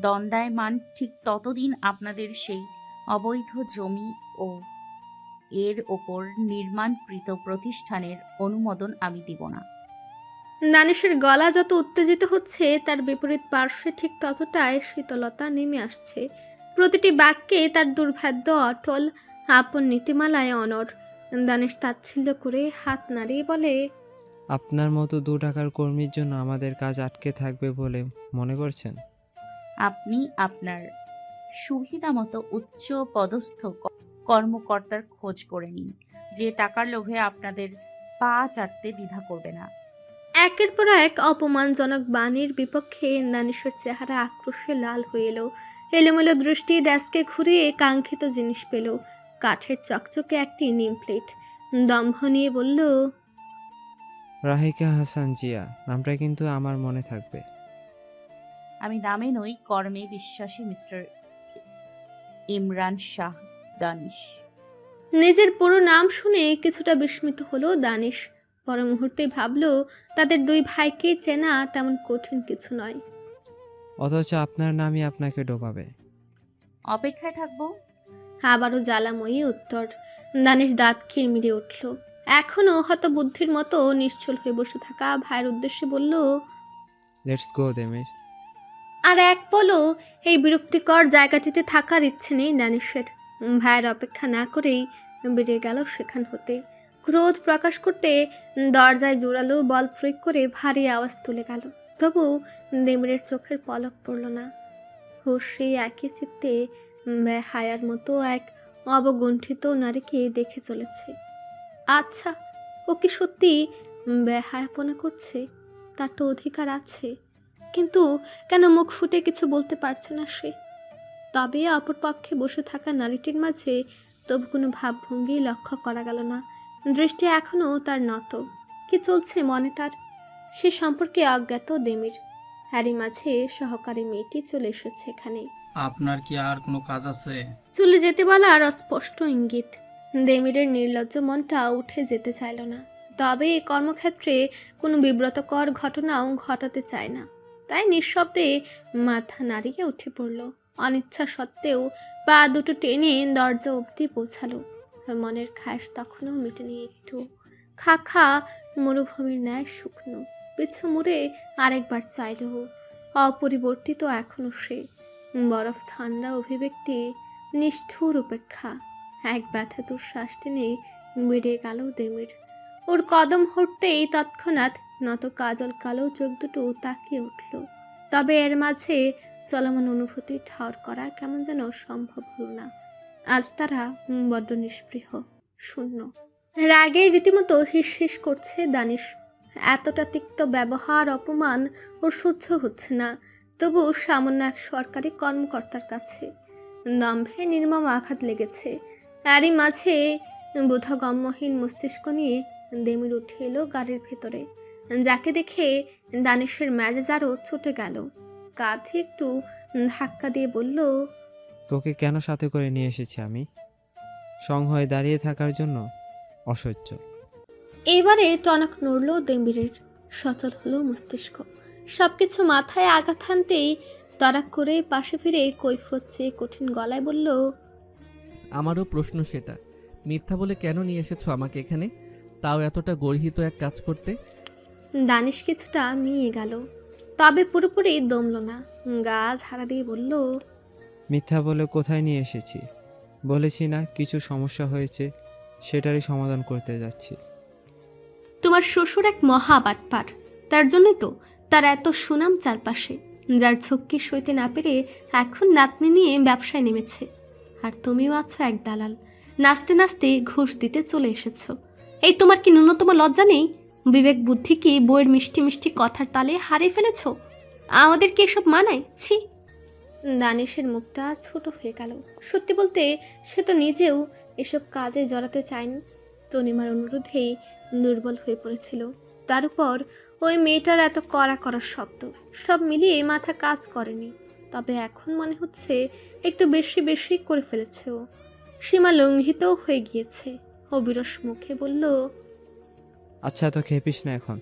দণ্ডায়মান, ঠিক ততদিন আপনাদের সেই অবৈধ জমি ও এর ওপর নির্মাণকৃত প্রতিষ্ঠানের অনুমোদন আমি দিব না। দানিশের গলা যত উত্তেজিত হচ্ছে, তার বিপরীত পার্শ্বে ঠিক ততটাই শীতলতা নেমে আসছে। প্রতিটি বাক্যে তার দুর্ভেদ্য অটল আপন নীতিমালায় অনড়। দানিশ তাচ্ছিল্য করে হাত নাড়িয়ে বলে, আপনার মতো 2 টাকার কর্মীর জন্য আমাদের কাজ আটকে থাকবে বলে মনে করছেন? আপনি আপনার সুবিধা মতো উচ্চ পদস্থ কর্মকর্তার খোঁজ করে নিন, যে টাকার লোভে আপনাদের পা চাটতে দ্বিধা করবে না। একের পর এক অপমানজনক বাণীর বিপক্ষে দানিশের চেহারা আক্রোশে লাল হয়ে এলো। এলোমেলো দৃষ্টি ডেস্কে ঘুরিয়ে কাঙ্ক্ষিত জিনিস পেল। কাঠের চকচকে একটি নেম প্লেট। দম্ভ নিয়ে বলল, রাহিকা হাসান জিয়া, নামটা কিন্তু আমার মনে থাকবে। আমি নামে নই, কর্মে বিশ্বাসী মিস্টার ইমরান শাহ দানিশ। নিজের পুরো নাম শুনে কিছুটা বিস্মিত হলো দানিশ। পর মুহূর্তে ভাবল, তাদের 2 ভাইকে চেনা তেমন কঠিন কিছু নয়। অথচ আপনার নামই আপনাকে ডোবাবে। অপেক্ষায় থাকবো। আবারও জ্বালাময়ী উত্তর। দানিশ দাঁত কিরমিরে উঠল। এখনও হতবুদ্ধির মতো নিশ্চল হয়ে বসে থাকা ভাইয়ের উদ্দেশ্যে বলল, লেটস গো দেমির। আর এক পলও এই বিরক্তিকর জায়গাটিতে থাকার ইচ্ছে নেই দানিশের। ভাইয়ের অপেক্ষা না করেই বেরিয়ে গেল সেখান হতে। ক্রোধ প্রকাশ করতে দরজায় জোরালো বল প্রয়োগ করে ভারী আওয়াজ তুলে গেল। তবু দেমিরের চোখের পলক পড়ল না। হুশ সেই একই চিত্তে হায়ার মতো এক অবগুণ্ঠিত নারীকে দেখে চলেছে। আচ্ছা, ও কি সত্যি বেহায়াপনা করছে? তার তো অধিকার আছে, কিন্তু কেন মুখ ফুটে কিছু বলতে পারছে না সে? তবে অপর পক্ষে বসে থাকা নারীটির মাঝে তবু কোনো ভাবভঙ্গি লক্ষ্য করা গেল না। দৃষ্টি এখনও তার নত। কি চলছে মনে তার, সে সম্পর্কে অজ্ঞাত দেমির। হ্যারি মাঝে সহকারী মেয়েটি চলে এসেছে এখানে। আপনার কি আর কোনো কাজ আছে? চলে যেতে বলার অস্পষ্ট ইঙ্গিত। দেমিরের নির্লজ্জ মনটা উঠে যেতে চাইল না। তবে এই কর্মক্ষেত্রে কোনো বিব্রতকর ঘটনাও ঘটাতে চায় না। তাই নিঃশব্দে মাথা নাড়িয়ে উঠে পড়ল। অনিচ্ছা সত্ত্বেও পা দুটো টেনে দরজা অবধি পৌঁছালো। মনের খাস তখনও মেটেনি একটু। খা খা মরুভূমির ন্যায় শুকনো। পিছু মুড়ে আরেকবার চাইল। অপরিবর্তিত এখনো সে। বরফ ঠান্ডা অভিব্যক্তি, নিষ্ঠুর উপেক্ষা। এক ব্যথা দুঃশ্বাস টেনে বেড়ে গেল দেমির। ওর কদম হটতেই তৎক্ষণাৎ নত কাজল কালো চোখ দুটো তাকিয়ে উঠল। তবে এর মাঝে চলমান অনুভূতি ঠাওর করা কেমন যেন সম্ভব হল না। আজ তারা বড্ড নিষ্পৃহ, শূন্য। রাগে রীতিমতো হিস করছে দানিশ। এতটা তিক্ত ব্যবহার, অপমান ওর সহ্য হচ্ছে না। তবু সামান্য এক সরকারি কর্মকর্তার কাছে দম্ভে নির্মম আঘাত লেগেছে। এরই মাঝে বোধগম্যহীন মস্তিষ্ক নিয়ে দেমির উঠে এলো গাড়ির ভেতরে, যাকে দেখে দানিশের মেজাজ আরও ছুটে গেল। কাঁধে একটু ধাক্কা দিয়ে বলল, তোকে কেন সাথে করে নিয়ে এসেছি আমি? সংহয়ে দাঁড়িয়ে থাকার জন্য? অসহ্য। এবারে টনক নড়ল দেমিরের, সচল হলো মস্তিষ্ক। সবকিছু মাথায় আঘাত হানতেই তড়াক করে পাশে ফিরে কৈফিয়ত চেয়ে কঠিন গলায় বলল, আমারও প্রশ্ন সেটা, মিথ্যা বলে কেন নিয়ে এসেছো আমাকে এখানে, তাও এতটা গর্হিত এক কাজ করতে? দানিশ কিছুটা মিয়ে গেল, তবে পুরোপুরি দমল না। গা ঝাড়া দিয়ে বলল, মিথ্যা বলে কোথায় নিয়ে এসেছি? বলেছি না কিছু সমস্যা হয়েছে, সেটারই সমাধান করতে যাচ্ছি। তোমার শ্বশুর এক মহা বাটপার, তার জন্যই তো তার এত সুনাম চারপাশে। যার ঝক্কি সইতে না পেরে এখন নাতনি নিয়ে ব্যবসায় নেমেছে। আর তুমিও আছো এক দালাল, নাচতে নাচতে ঘুষ দিতে চলে এসেছো। এই তোমার কি ন্যূনতম লজ্জা নেই? বিবেক বুদ্ধি কি বইয়ের মিষ্টি মিষ্টি কথার তালে হারিয়ে ফেলেছো? আমাদের কি এসব মানায়? ছি! দানিশের মুখটা ছোট হয়ে গেল। সত্যি বলতে সে তো নিজেও এসব কাজে জড়াতে চায়নি। তনিমার অনুরোধেই দুর্বল হয়ে পড়েছিল। তার উপর ওই মেয়েটার এত কড়া কড়া শব্দ, সব মিলিয়ে মাথা কাজ করেনি। তবে এখন মনে হচ্ছে একটু বেশি বেশি করে ফেলেছে ও। সীমা লঙ্ঘিতও হয়ে গিয়েছে। ও বিরস মুখে বলল, আচ্ছা তো খেপিস না এখন।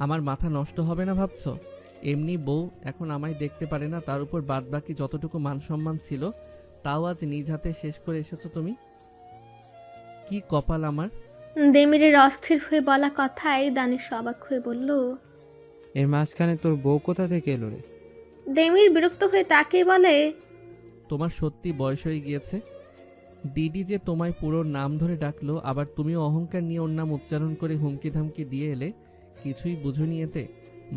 আমার মাথা নষ্ট হবে না ভাবছো? এমনি বউ এখন আমায় দেখতে পারে না, তার উপর বাদবাকি যতটুকু মান সম্মান ছিল তাও আজ নিজ হাতে শেষ করে এসেছো তুমি। কি কপাল আমার। দেমিরের অস্থির হয়ে বলা কথায় দানিশ অবাক হয়ে বলল, এর মাঝখানে তোর বউ কোথা থেকে এলো রে? দেমির বিরক্ত হয়ে তাকে বলে, তোমার সত্যি বয়স হয়ে গিয়েছে। দিদি যে তোমায় পুরো নাম ধরে ডাকলো, আবার তুমিও অহংকার নিয়ে ওর নাম উচ্চারণ করে হুমকি ধামকি দিয়ে এলে, কিছুই বুঝুনি এতে?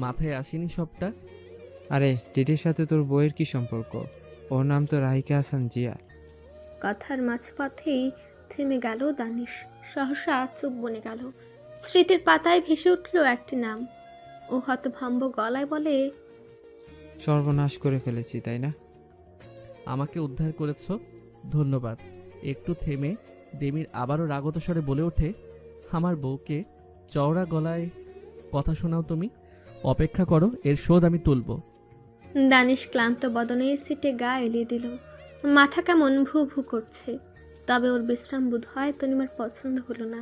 মাথায় আসেনি সবটা? আরে টিটির সাথে তোর বউয়ের কি সম্পর্ক? ওর নাম তো রাহিকা হাসান জিয়া। কথার মাঝপথেই থেমে গেল দানিশ। সহসা চোখ বনে গেল। স্মৃতির পাতায় ভেসে উঠল একটি নাম। ও হতভম্ব গলায় বলে, সর্বনাশ করে ফেলেছি তাই না? আমাকে উদ্ধার করেছো, ধন্যবাদ। একটু থেমে দেমির আবারও রাগত স্বরে বলে ওঠে, আমার বউকে চওড়া গলায় কথা শোনাও তুমি। অপেক্ষা করো, এর শোধ আমি তুলব। দানিশ ক্লান্ত বদনে সিটে গা এলিয়ে দিল। মাথা কেমন ভু ভু করছে। তবে ওর বিশ্রাম বোধ হয় তনিমার পছন্দ হলো না।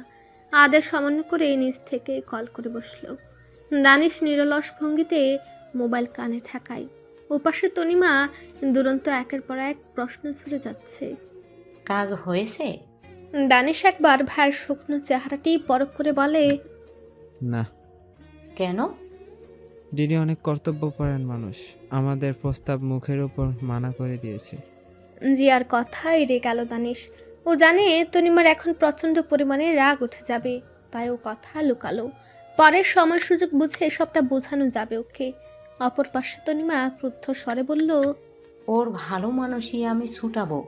আদেশ সামান্য করে নিজ থেকে কল করে বসল। দানিশ নিরলস ভঙ্গিতে মোবাইল কানে ঠেকায়। ওপাশে তনিমা দুরন্ত একের পর এক প্রশ্ন ছুড়ে যাচ্ছে। কাজ হয়েছে? দানিশ একবার ভাইয়ের শুকনো চেহারাটি পরখ করে বলে, না। কেন? দিদি অনেক কর্তব্যপরায়ণ মানুষ, আমাদের প্রস্তাব মুখের উপর মানা করে দিয়েছে। জিয়ার কথা এড়ে গেল দানিশ। ও জানে তনিমার এখন প্রচণ্ড পরিমাণে রাগ উঠে যাবে, তাই ও কথা লুকালো। পরের সময় সুযোগ বুঝে সবটা বোঝানো যাবে ওকে। অপর পাশে তনিমা ক্রুদ্ধ স্বরে বলল, ওর ভালো মানুষই আমি ছুটাবো।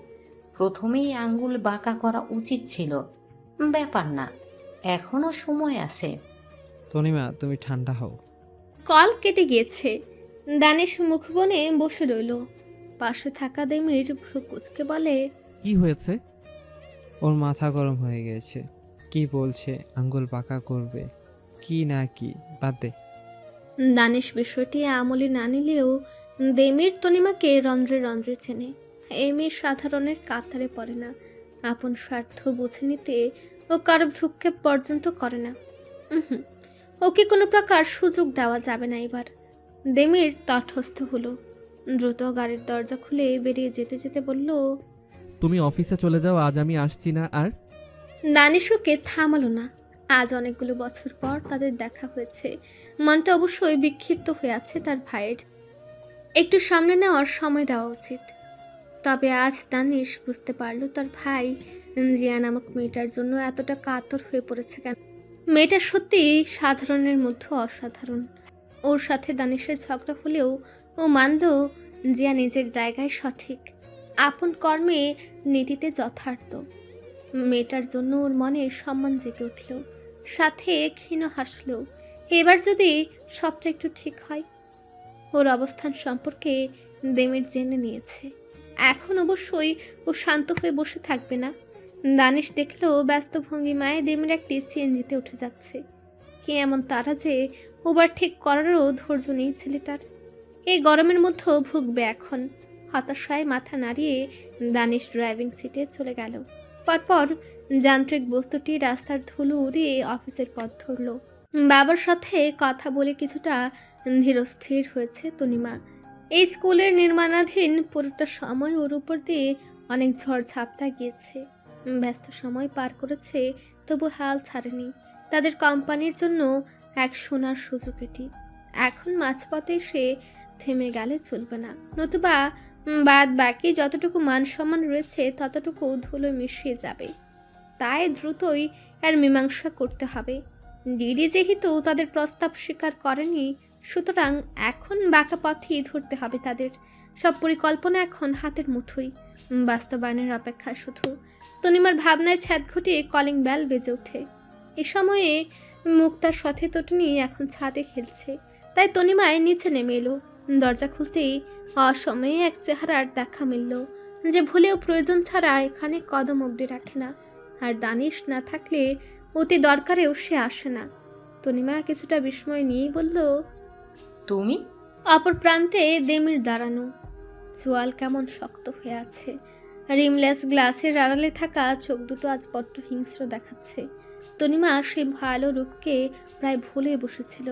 প্রথমেই আঙ্গুল বাঁকা করা উচিত ছিল। ব্যাপার না, এখনো সময় আছে। তনিমা তুমি ঠান্ডা হও। কল কেটে গিয়েছে। দানিশ মুখ বনে বসে রইল। পাশে থাকা দেমির ভ্রু কুচকে বলে, কি হয়েছে? ওর মাথা গরম হয়ে গেছে। কি বলছে আঙ্গুল বাঁকা করবে, কি না কি, বাদ দে। দানিশ বিষয়টি আমলে না নিলেও দেমির তনিমাকে রন্ধ্রে রন্ধ্রে চেনে। এই মেয়ে সাধারণের কাতারে পড়ে না। আপন স্বার্থ বুঝে নিতে ও কারো ভ্রুক্ষেপ পর্যন্ত করে না। ওকে কোনো প্রকার সুযোগ দেওয়া যাবে না এবার। দেমির তটস্থ হলো। দ্রুত গাড়ির দরজা খুলে বেরিয়ে যেতে যেতে বলল, তুমি অফিসে চলে যাও, আজ আমি আসছি না আর। দানিশ ওকে থামালো না। আজ অনেকগুলো বছর পর তাদের দেখা হয়েছে। মনটা অবশ্যই বিক্ষিপ্ত হয়ে আছে তার ভাইয়ের। একটু সামনে নেওয়ার সময় দেওয়া উচিত। তবে আজ দানিশ বুঝতে পারল তার ভাই জিয়া নামক মেয়েটার জন্য এতটা কাতর হয়ে পড়েছে কেন? মেয়েটা সত্যি সাধারণের মধ্যে অসাধারণ। ওর সাথে দানিশের ঝগড়া হলেও ও মানল জিয়া নিজের জায়গায় সঠিক, আপন কর্মে নীতিতে যথার্থ। মেয়েটার জন্য ওর মনে সম্মান জেগে উঠল, সাথে ক্ষীণ হাসল। এবার যদি সবটা একটু ঠিক হয়। ওর অবস্থান সম্পর্কে দেমির জেনে নিয়েছে। এখন অবশ্যই ও শান্ত হয়ে বসে থাকবে না। দানিশ দেখলো ব্যস্ত ভঙ্গিমায় দেমির একটি সিএনজিতে উঠে যাচ্ছে। কি এমন তারা যে ওবার ঠিক করারও ধৈর্য নেই ছেলেটার। এই গরমের মধ্যেও ভুগবে এখন। হতাশায় মাথা নাড়িয়ে দানিশ ড্রাইভিং সিটে চলে গেল। পরপর যান্ত্রিক বস্তুটি রাস্তার ধুলো উড়িয়ে অফিসের পথ ধরল। বাবার সাথে কথা বলে কিছুটা ধীরস্থির হয়েছে তনিমা। এই স্কুলের নির্মাণাধীন পুরোটা সময় ওর উপর দিয়ে অনেক ঝড় ঝাপটা গিয়েছে। ব্যস্ত সময় পার করেছে, তবু হাল ছাড়েনি। তাদের কোম্পানির জন্য এক সোনার সুযোগ এটি। এখন মাঝপথে সে থেমে গেলে চলবে না, নতুবা বাদ বাকি যতটুকু মান সম্মান রয়েছে ততটুকু ধুলো মিশিয়ে যাবে। তাই দ্রুতই এর মীমাংসা করতে হবে। ডিডি যেহেতু তাদের প্রস্তাব স্বীকার করেনি, সুতরাং এখন বাঁকা পথেই ধরতে হবে তাদের। সব পরিকল্পনা এখন হাতের মুঠোয়, বাস্তবায়নের অপেক্ষা শুধু। তনিমার ভাবনায় ছ্যাদ ঘটিয়ে কলিং বেল বেজে ওঠে। এ সময়ে মুক্তার সাথে তটনি এখন ছাদে খেলছে, তাই তনিমায় নিচে নেমে এলো। দরজা খুলতেই অসময়ে এক চেহারার দেখা মিলল, যে ভুলেও প্রয়োজন ছাড়া এখানে কদম অবধি রাখে না। আর দানিশ না থাকলে অতি দরকারেও সে আসে না। তনিমা কিছুটা বিস্ময় নিয়েই বলল, তুমি? অপর প্রান্তে দেমির দাঁড়ানো, চোয়াল কেমন শক্ত হয়ে আছে। রিমলেস গ্লাসের আড়ালে থাকা চোখ দুটো আজ বড্ড হিংস্র দেখাচ্ছে। তনিমা সেই ভালো রূপকে প্রায় ভুলে বসেছিল,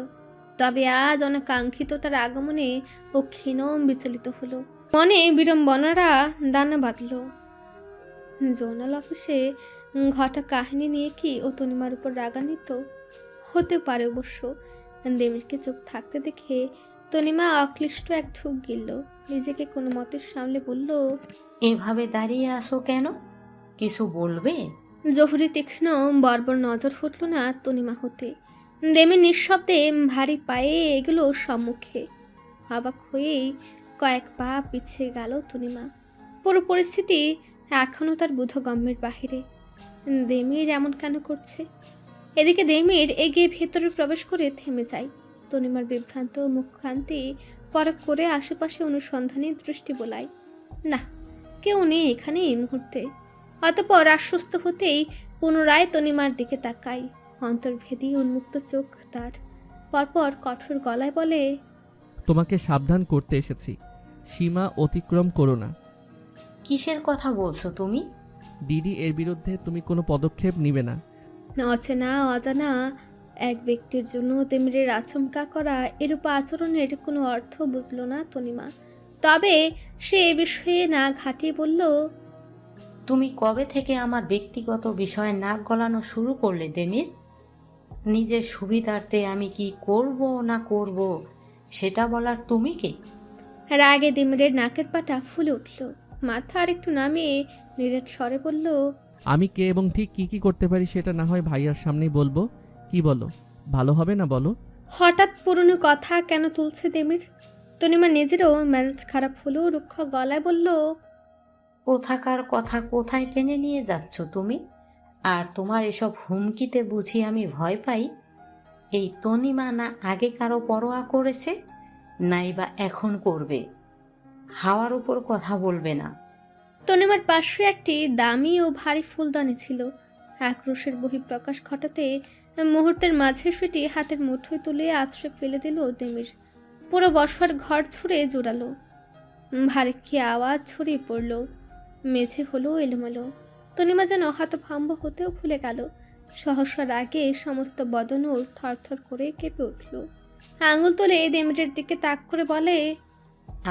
তবে আজ অনাকাঙ্ক্ষিত তার আগমনে ও ক্ষীণ বিচলিত হলো। মনে বিড়ম্বনারা দানা বাঁধল। জোনাল অফিসে ঘটা কাহিনী নিয়ে কি ও তনিমার উপর রাগান্বিত? হতে পারে অবশ্য। দেমিরকে চুপ থাকতে দেখে তনিমা অক্লিষ্ট এক ঢুক গিলল। নিজেকে কোনো মতে সামলে বলল, এভাবে দাঁড়িয়ে আসো কেন? কিছু বলবে? জহুরি তীক্ষ্ণ বর্বর নজর ফুটল না তনিমা হতে। দেমির নিঃশব্দে ভারী পায়ে এগুলো সম্মুখে। অবাক হয়েই কয়েক পা পিছিয়ে গেল তনিমা। পুরো পরিস্থিতি এখনও তার বোধগম্যের বাহিরে। দেমির এমন কেন করছে? এদিকে দেমির এগিয়ে ভেতরে প্রবেশ করে থেমে যায়। তনিমার বিভ্রান্ত মুখকান্তি পরখ করে আশেপাশে অনুসন্ধানী দৃষ্টি বোলায়। না, কেউ নেই এখানে এই মুহূর্তে। অতঃপর আশ্বস্ত হতেই পুনরায় তনিমার দিকে তাকাই। অন্তর্ভেদী উন্মুক্ত চোখ তার। পরপর কঠোর গলায় বলে, তোমাকে সাবধান করতে এসেছি, সীমা অতিক্রম করো না। কিসের কথা বলছো তুমি? ডিডি এর বিরুদ্ধে তুমি কোনো পদক্ষেপ নিবে না। অচেনা অজানা এক ব্যক্তির জন্য তেমিরের আচমকা করা এরূপ আচরণের কোনো অর্থ বুঝল না তনিমা। তবে সে এ বিষয়ে না ঘাটিয়ে বলল, তুমি কবে থেকে আমার ব্যক্তিগত বিষয়ে নাক গলানো শুরু করলে দেমির? নিজের সুবিধার্থে আমি কি করব না করব সেটা বলার তুমি কে? রাগে দেমিরের নাকের পাটা ফুলে উঠল। মাথা আর একটু নামিয়ে নিরেট স্বরে বলল, আমি কে এবং ঠিক কি কি করতে পারি সেটা না হয় ভাইয়ার সামনেই বলবো। কি বলো, ভালো হবে না বলো? হঠাৎ পুরনো কথা কেন তুলছে দেমির? তনিমা নিজেরও মেজাজ খারাপ হলো। রুক্ষ গলায় বলল, কোথাকার কথা কোথায় টেনে নিয়ে যাচ্ছ তুমি? আর তোমার এসব হুমকিতে বুঝি আমি ভয় পাই? এই তনিমা না আগে কারো পরোয়া করেছে, নাইবা এখন করবে? হাওয়ার উপর কথা বলবে না। তনিমার পাশে একটি দামি ও ভারী ফুলদানি ছিল। আক্রোশের বহিঃপ্রকাশ ঘটাতে মুহূর্তের মাঝে সেটি হাতের মুঠোয় তুলে আছড়ে ফেলে দিল দেমির। পুরো বসার ঘর ছুঁড়ে জোড়ালো। ভারী কি আওয়াজ ছড়িয়ে পড়ল। মেঝে হলো এলোমেলো। তনিমা যেন হতভম্ব হতেও ভুলে গেল। সহসা রাগে সমস্ত বদন ওর থরথর করে কেঁপে উঠল। আঙুল তুলে দেমিরের দিকে তাক করে বলে,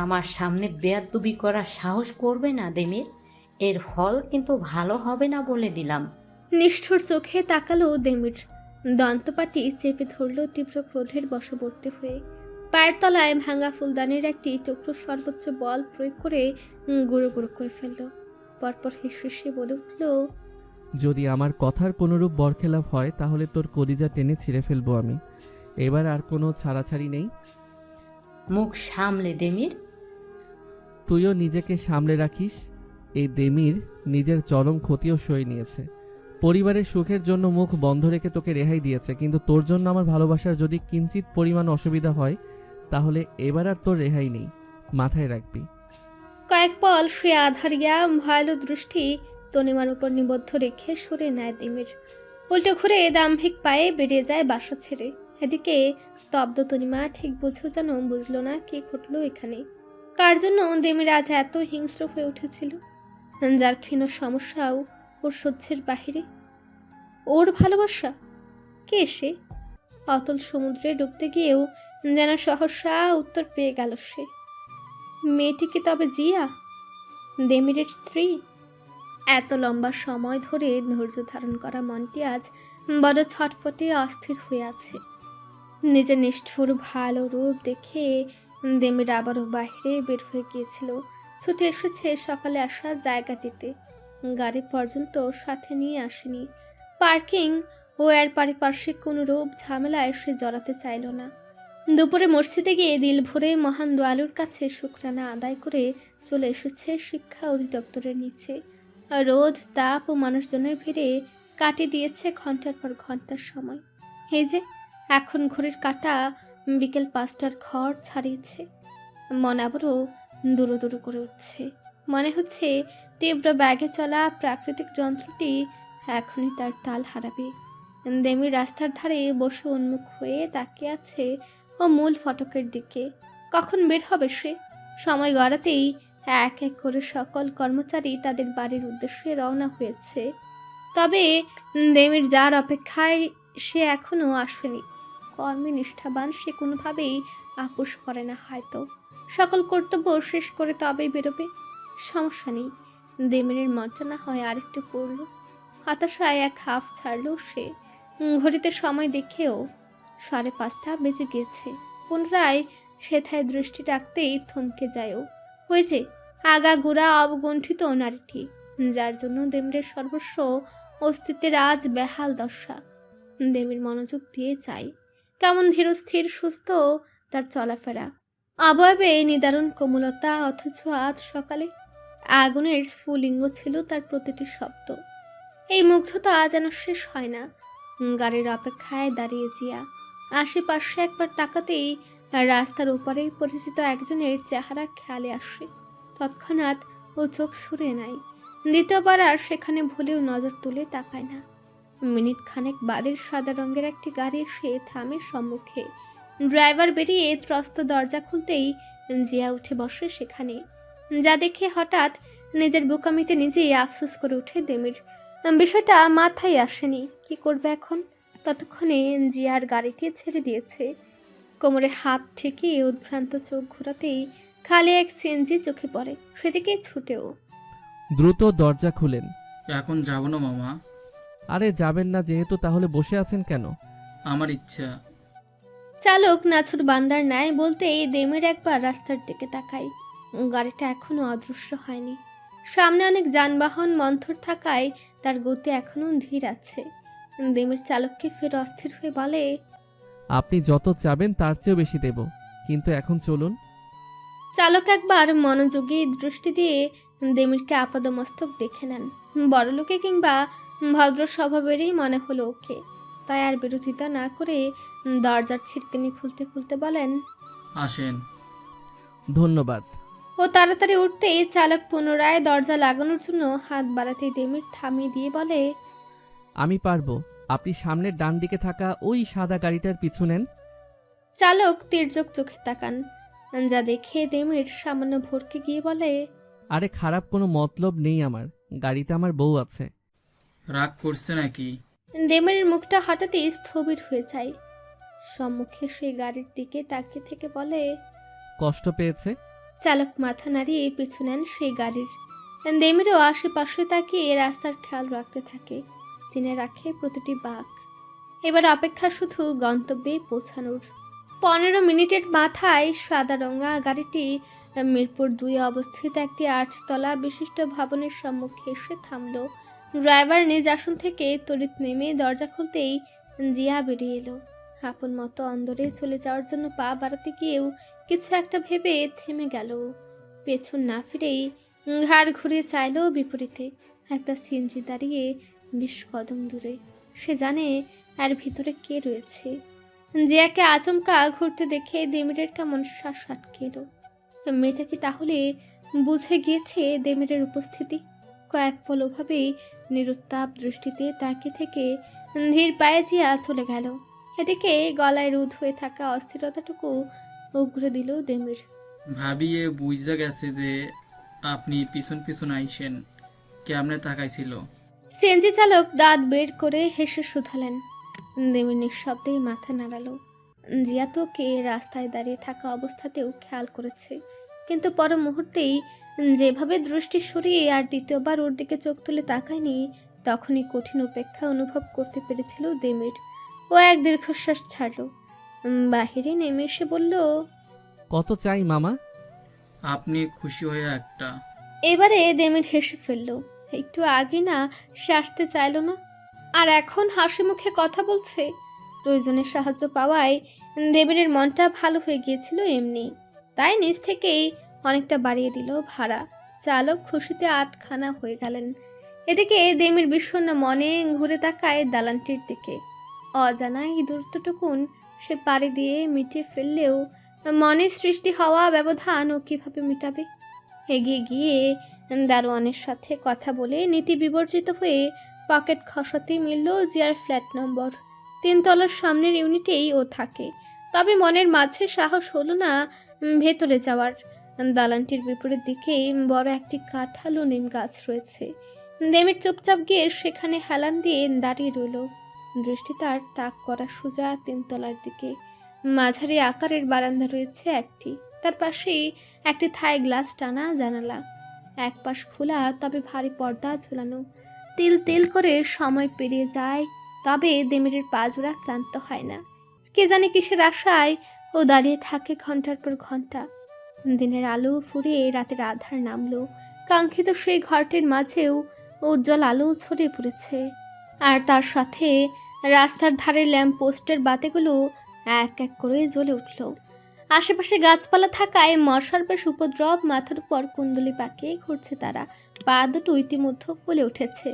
আমার সামনে বেয়াদবি করার সাহস করবে না দেমির। এর ফল কিন্তু ভালো হবে না বলে দিলাম। নিষ্ঠুর চোখে তাকালো দেমির। দন্তপাটি চেপে ধরল তীব্র ক্রোধের বশবর্তী হয়ে। পায়ের তলায় ভাঙা ফুলদানির একটি টুকরো সর্বোচ্চ বল প্রয়োগ করে গুঁড়ো গুঁড়ো করে ফেলল। পরপর হিসিয়ে বলে উঠল, যদি আমার কথার কোনোরূপ বরখেলাপ হয় তাহলে তোর কলিজা টেনে ছিঁড়ে ফেলবো আমি। এবার আর কোনো ছাড়াছাড়ি নেই। মুখ সামলে দেমির। তুইও নিজেকে সামলে রাখিস। এই দেমির নিজের চরম ক্ষতিও সয়ে নিয়েছে। পরিবারের সুখের জন্য মুখ বন্ধ রেখে তোকে রেহাই দিয়েছে, কিন্তু তোর জন্য আমার ভালোবাসার যদি কিঞ্চিত পরিমাণ অসুবিধা হয় তাহলে এবার আর তোর রেহাই নেই, মাথায় রাখবি। কয়েক পল সে আধারিয়া ভয়ালু দৃষ্টি তনিমার উপর নিবদ্ধ রেখে সরে নেয় দেমির। উল্টো ঘুরে দাম্ভিক পায়ে বেরিয়ে যায় বাসা ছেড়ে। এদিকে স্তব্ধ তনিমা ঠিক বুঝেও যেন বুঝলো না কি ঘটলো এখানে, কার জন্য দেমির আজ এত হিংস্র হয়ে উঠেছিল, যার ক্ষীণ সমস্যাও ওর সহ্যের বাহিরে। ওর ভালোবাসা কে সে? অতল সমুদ্রে ডুবতে গিয়েও যেন সহসা উত্তর পেয়ে গেল সে। মেয়েটি কি তবে জিয়া, দেমিরের স্ত্রী? এত লম্বা সময় ধরে ধৈর্য ধারণ করা মনটি আজ বড় ছটফটে অস্থির হয়ে আছে। নিজের নিষ্ঠুর ভালো রূপ দেখে দেমির আবারও বাইরে বের হয়ে গিয়েছিল। ছুটে এসেছে সকালে আসা জায়গাটিতে, গাড়ি পর্যন্ত সাথে নিয়ে আসেনি। পার্কিং ও এর পারিপার্শ্বিক কোনো রূপ ঝামেলায় সে জড়াতে চাইল না। দুপুরে মসজিদে গিয়ে দিল ভরে মহান দয়ালুর কাছে শুকরানা আদায় করে চলে এসেছে শিক্ষা অধিদপ্তরের নিচে। রোদ, তাপ ও মানুষজনের ভিড়ে কাটিয়ে দিয়েছে ঘন্টার পর ঘন্টার সময়। এই যে এখন ঘড়ির কাঁটা বিকেল 5টার ঘর ছাড়িয়েছে। মন আবারও দুরু দুরু করে উঠছে। মনে হচ্ছে তীব্র ব্যাগে চলা প্রাকৃতিক যন্ত্রটি এখনই তার তাল হারাবে। দেমি রাস্তার ধারে বসে উন্মুখ হয়ে তাকিয়ে আছে ও মূল ফটকের দিকে। কখন বের হবে সে? সময় গড়াতেই এক এক করে সকল কর্মচারী তাদের বাড়ির উদ্দেশ্যে রওনা হয়েছে। তবে দেমির যার অপেক্ষায় সে এখনও আসেনি। কর্মে নিষ্ঠাবান সে কোনোভাবেই আপোষ করে না হয়তো। সকল কর্তব্য শেষ করে তবেই বেরোবে। সমস্যা নেই, দেমিরের মনটা না হয় আরেকটু পড়ল। হতাশায় এক হাফ ছাড়ল সে। ঘড়িতে সময় দেখেও 5:30 বেজে গিয়েছে। পুনরায় সেথায় দৃষ্টি রাখতেই থমকে যায়ও। হয়েছে আগাগোড়া অবগুণ্ঠিত নারীটি, যার জন্য দেমিরের সর্বস্ব অস্তিত্বের আজ বেহাল দশা। দেমির মনোযোগ দিয়ে চাই কেমন ধীরস্থির সুস্থ তার চলাফেরা, অবয়বে নিদারুণ কোমলতা, অথচ আজ সকালে আগুনের স্ফুলিঙ্গ ছিল তার প্রতিটি শব্দ। এই মুগ্ধতা যেন শেষ হয় না। গাড়ির অপেক্ষায় দাঁড়িয়ে জিয়া আশেপাশে একবার তাকাতেই রাস্তার উপরে পরিচিত একজনের চেহারা খেয়ালে আসে। তৎক্ষণাৎ ও চোখ সরে নাই। দ্বিতীয়বার আর সেখানে ভুলেও নজর তুলে তাকায় না। মিনিট খানেক বাদের সাদা রঙের একটি গাড়ি এসে থামে সম্মুখে। ড্রাইভার বেরিয়ে ত্রস্ত দরজা খুলতেই জিয়া উঠে বসে সেখানে। যা দেখে হঠাৎ নিজের বোকামিতে নিজেই আফসোস করে ওঠে দেমির। বিষয়টা মাথায় আসেনি, কি করবে এখন। ততক্ষণে জিয়ার গাড়িটি ছেড়ে দিয়েছে। কোমরে হাত ঠেকিয়ে উদ্ভ্রান্ত চোখ ঘোরাতেই খালি এক চেঞ্জি চোখে পড়ে, সেদিকে ছুটেও। দ্রুত দরজা খুলেন। এখন যাব না মামা। আরে যাবেন না যেহেতু তাহলে বসে আছেন কেন? আমার ইচ্ছা। চালক নাছুর বান্দার ন্যায় বলতেই দেমির একবার রাস্তার দিকে তাকায়। গাড়িটা এখনো অদৃশ্য হয়নি। সামনে অনেক যানবাহন মন্থর থাকায় তার গতি এখনো ধীর আছে। দেমির চালককে ফের অস্থির হয়ে বলে, আপনি যত চাবেন তার চেয়েও বেশি দেব, কিন্তু এখন চলুন। চালক একবার মনোযোগী দৃষ্টি দিয়ে দেমিরকে আপাদমস্তক দেখে নেন। বড়লোকে কিংবা ভদ্র স্বভাবেরই মনে হলো ওকে। তাই আর বিরোধিতা না করে দরজার ছিটকিনি খুলতে খুলতে বলেন, আসেন। ধন্যবাদ। ও তাড়াতাড়ি উঠতে চালক পুনরায় দরজা লাগানোর জন্য হাত বাড়াতেই দেমির থামিয়ে দিয়ে বলে, আমি পারবো, আপনি সামনের ডান দিকে থাকা ওই সাদা গাড়িটার পিছু নেন। চালক তির্যক চোখে তাকান, যা দেখে দেমির সামান্য ভরকে গিয়ে বলে, আরে খারাপ কোনো মতলব নেই আমার, গাড়িতে আমার বউ আছে। রাগ করছে নাকি? দেমিরের মুখটা হঠাৎই স্থবির হয়ে যায়। সম্মুখে সেই গাড়ির দিকে তাকিয়ে থেকে বলে, কষ্ট পেয়েছে? চালক মাথা নাড়িয়ে পিছু নেন সেই গাড়ির। দেমিরও আশেপাশে তাকিয়ে রাস্তার খেয়াল রাখতে থাকে, চিনে রাখে প্রতিটি বাঁক। এবার অপেক্ষা শুধু গন্তব্যে পৌঁছানোর। 15 মিনিটের মাথায় সাদা রঙা গাড়িটি মিরপুর 2 অবস্থিত একটি 8 তলা বিশিষ্ট ভবনের সম্মুখে এসে থামল। ড্রাইভার নিজ আসন থেকে তড়িৎ নেমে দরজা খুলতেই জিয়া বেরিয়ে এলো। আপন মতো অন্দরে চলে যাওয়ার জন্য পা বাড়াতে গিয়েও কিছু একটা ভেবে থেমে গেল। পেছন না ফিরেই ঘাড় ঘুরিয়ে চাইলো বিপরীতে একটা সিএনজি দাঁড়িয়ে 20 কদম দূরে। সে জানে আর ভিতরে কে রয়েছে। জিয়াকে আচমকা ঘুরতে দেখে দেমিরের কেমন শ্বাস আটকে এলো। মেয়েটা কি তাহলে বুঝে গিয়েছে দেমিরের উপস্থিতি? কয়েক পল ওভাবেই নিরুত্তাপ দৃষ্টিতে তাকে থেকে ধীর পায়ে জিয়া চলে গেল। এদিকে গলায় রোধ হয়ে থাকা অস্থিরতাটুকু উগরে দিল দেমির। ভাবিয়ে বুঝা গেছে যে আপনি পিছন পিছন আইসেন, কেমনে তাকাইছিল। সিএনজি চালক দাঁত বের করে হেসে শুধালেন। দেমির নিঃশব্দে মাথা নাড়ালো। জিয়া তোকে রাস্তায় দাঁড়িয়ে থাকা অবস্থাতেও খেয়াল করেছে, কিন্তু পর মুহূর্তেই যেভাবে দৃষ্টি সরিয়ে আর দ্বিতীয়বার ওর দিকে চোখ তুলে তাকায়নি, তখনই কঠিন উপেক্ষা অনুভব করতে পেরেছিল দেমির। ও এক দীর্ঘশ্বাস ছাড়ল। বাহিরে নেমে এসে বলল, কত চাই মামা? আপনি খুশি হয়ে একটা। এবারে দেমির হেসে ফেলল। একটু আগে না সে আসতে চাইল না, আর এখন হাসি মুখে কথা বলছে। প্রয়োজনের সাহায্য পাওয়ায় দেবীরের মনটা ভালো হয়ে গিয়েছিল এমনি, তাই নিজ থেকেই অনেকটা বাড়িয়ে দিল ভাড়া। চালক খুশিতে আটখানা হয়ে গেলেন। এদিকে দেমির বিষণ্ণ মনে ঘুরে তাকায় দালানটির দিকে। অজানা এই দূরত্বটুকুন সে পাড়ি দিয়ে মিটিয়ে ফেললেও মনে সৃষ্টি হওয়া ব্যবধান ও কিভাবে মিটাবে? এগিয়ে গিয়ে দারোয়ানের সাথে কথা বলে নীতি বিবর্জিত হয়ে পকেট খসাতে মিলল জিয়ার ফ্ল্যাট নম্বর 3 তলার সামনের ইউনিটেই ও থাকে। তবে মনের মাঝে সাহস হলো না ভেতরে যাওয়ার। দালানটির বিপরীত দিকে বড় একটি কাঁঠাল ও নিম গাছ রয়েছে। দেমির চুপচাপ গিয়ে সেখানে হেলান দিয়ে দাঁড়িয়ে রইল। দৃষ্টি তার তাক করা সোজা 3 তলার দিকে। মাঝারি আকারের বারান্দা রয়েছে একটি, তার পাশেই একটি থাই গ্লাস টানা জানালা। এক পাশ খোলা, তবে ভারী পর্দা ঝুলানো। তিল তিল করে সময় পেরিয়ে যায়, তবে দেমিরের পা জোড়া ক্লান্ত হয় না। কে জানে কিসের আশায় ও দাঁড়িয়ে থাকে ঘন্টার পর ঘন্টা। দিনের আলো ফুরিয়ে রাতের আধার নামলো। কাঙ্ক্ষিত সেই ঘরটির মাঝেও উজ্জ্বল আলো ছড়িয়ে পড়েছে, আর তার সাথে রাস্তার ধারের ল্যাম্প পোস্টের বাতিগুলো এক এক করে জ্বলে উঠল। আশেপাশে গাছপালা থাকায় মশার বেশ উপদ্রব। মাথার উপর কুণ্ডলি পাকিয়ে ঘুরছে তারা। পা দুটো ইতিমধ্যে ফুলে উঠেছে,